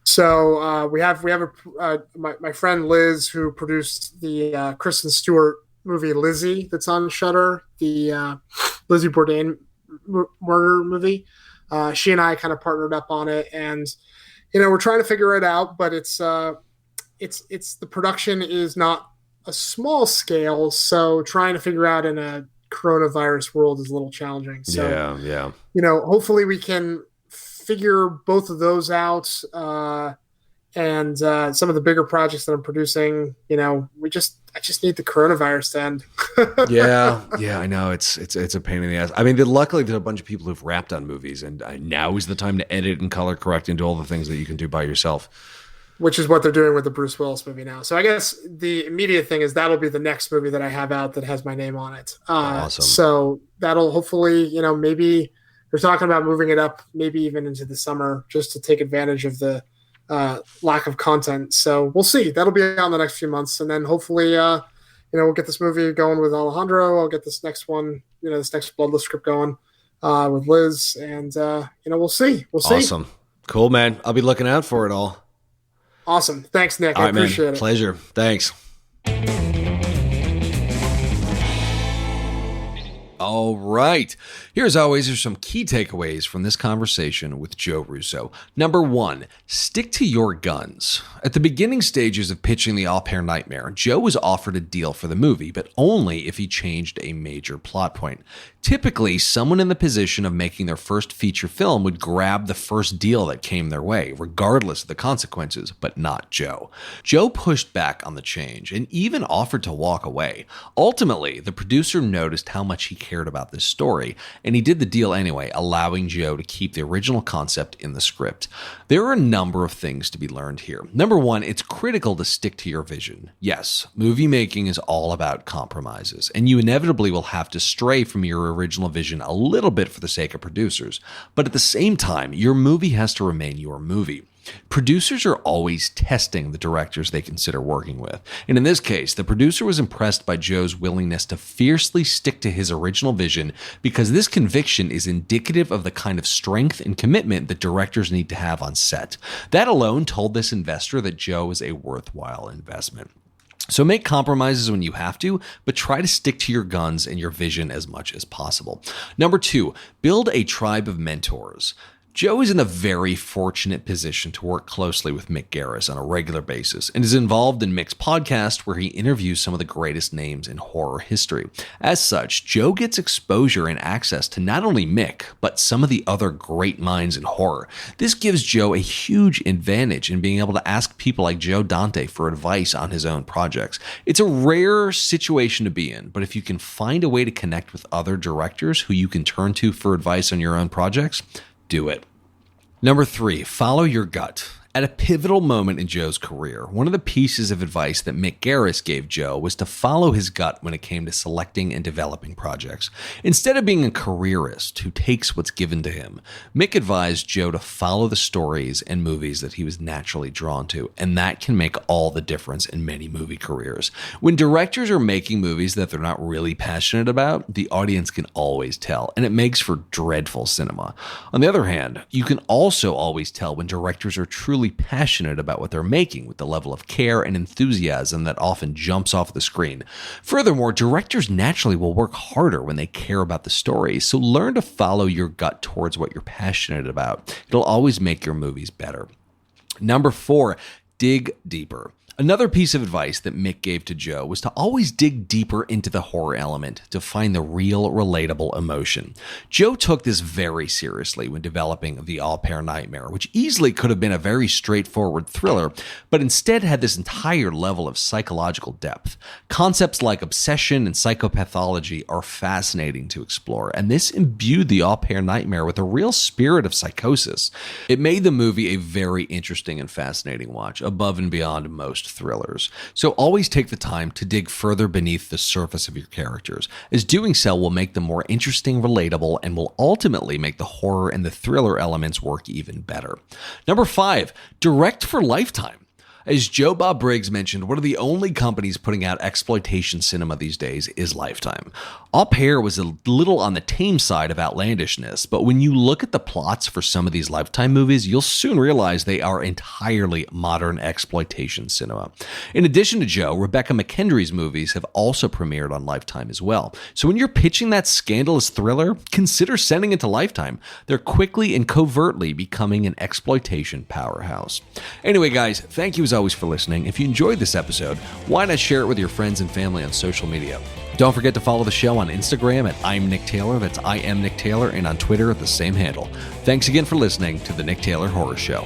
So we have my friend Liz, who produced the Kristen Stewart movie Lizzie that's on Shudder, the Lizzie Bourdain murder movie. She and I kind of partnered up on it, and we're trying to figure it out. But it's the production is not a small scale, so trying to figure out in a coronavirus world is a little challenging. So yeah. Hopefully we can figure both of those out, and some of the bigger projects that I'm producing, I just need the coronavirus to end. yeah, I know it's a pain in the ass. I mean, luckily there's a bunch of people who've wrapped on movies, and now is the time to edit and color correct and do all the things that you can do by yourself. Which is what they're doing with the Bruce Willis movie now. So I guess the immediate thing is that'll be the next movie that I have out that has my name on it. Awesome. So that'll hopefully, maybe. We're talking about moving it up, maybe even into the summer, just to take advantage of the lack of content. So we'll see. That'll be out in the next few months, and then hopefully, we'll get this movie going with Alejandro. I'll get this next one, this next Bloodless script going with Liz, and we'll see. We'll see. Awesome, cool, man. I'll be looking out for it all. Awesome, thanks, Nick. I appreciate it. Pleasure. Thanks. All right. Here, as always, are some key takeaways from this conversation with Joe Russo. Number one, stick to your guns. At the beginning stages of pitching the Au Pair Nightmare, Joe was offered a deal for the movie, but only if he changed a major plot point. Typically, someone in the position of making their first feature film would grab the first deal that came their way, regardless of the consequences, but not Joe. Joe pushed back on the change and even offered to walk away. Ultimately, the producer noticed how much he cared about this story, and he did the deal anyway, allowing Joe to keep the original concept in the script. There are a number of things to be learned here. Number one, it's critical to stick to your vision. Yes, movie making is all about compromises, and you inevitably will have to stray from your original vision a little bit for the sake of producers. But at the same time, your movie has to remain your movie. Producers are always testing the directors they consider working with. And in this case, the producer was impressed by Joe's willingness to fiercely stick to his original vision because this conviction is indicative of the kind of strength and commitment that directors need to have on set. That alone told this investor that Joe is a worthwhile investment. So make compromises when you have to, but try to stick to your guns and your vision as much as possible. Number two, build a tribe of mentors. Joe is in a very fortunate position to work closely with Mick Garris on a regular basis and is involved in Mick's podcast where he interviews some of the greatest names in horror history. As such, Joe gets exposure and access to not only Mick, but some of the other great minds in horror. This gives Joe a huge advantage in being able to ask people like Joe Dante for advice on his own projects. It's a rare situation to be in, but if you can find a way to connect with other directors who you can turn to for advice on your own projects, do it. Number three, follow your gut. At a pivotal moment in Joe's career, one of the pieces of advice that Mick Garris gave Joe was to follow his gut when it came to selecting and developing projects. Instead of being a careerist who takes what's given to him, Mick advised Joe to follow the stories and movies that he was naturally drawn to, and that can make all the difference in many movie careers. When directors are making movies that they're not really passionate about, the audience can always tell, and it makes for dreadful cinema. On the other hand, you can also always tell when directors are truly passionate about what they're making with the level of care and enthusiasm that often jumps off the screen. Furthermore, directors naturally will work harder when they care about the story, so learn to follow your gut towards what you're passionate about. It'll always make your movies better. Number four, dig deeper. Another piece of advice that Mick gave to Joe was to always dig deeper into the horror element to find the real, relatable emotion. Joe took this very seriously when developing The Au Pair Nightmare, which easily could have been a very straightforward thriller, but instead had this entire level of psychological depth. Concepts like obsession and psychopathology are fascinating to explore, and this imbued The Au Pair Nightmare with a real spirit of psychosis. It made the movie a very interesting and fascinating watch, above and beyond most thrillers. So always take the time to dig further beneath the surface of your characters, as doing so will make them more interesting, relatable, and will ultimately make the horror and the thriller elements work even better. Number five, direct for Lifetime. As Joe Bob Briggs mentioned, one of the only companies putting out exploitation cinema these days is Lifetime. Au Pair was a little on the tame side of outlandishness, but when you look at the plots for some of these Lifetime movies, you'll soon realize they are entirely modern exploitation cinema. In addition to Joe, Rebecca McKendry's movies have also premiered on Lifetime as well. So when you're pitching that scandalous thriller, consider sending it to Lifetime. They're quickly and covertly becoming an exploitation powerhouse. Anyway, guys, thank you as always for listening. If you enjoyed this episode, why not share it with your friends and family on social media? Don't forget to follow the show on Instagram at I'm Nick Taylor, that's I am Nick Taylor, and on Twitter at the same handle. Thanks again for listening to The Nick Taylor Horror Show.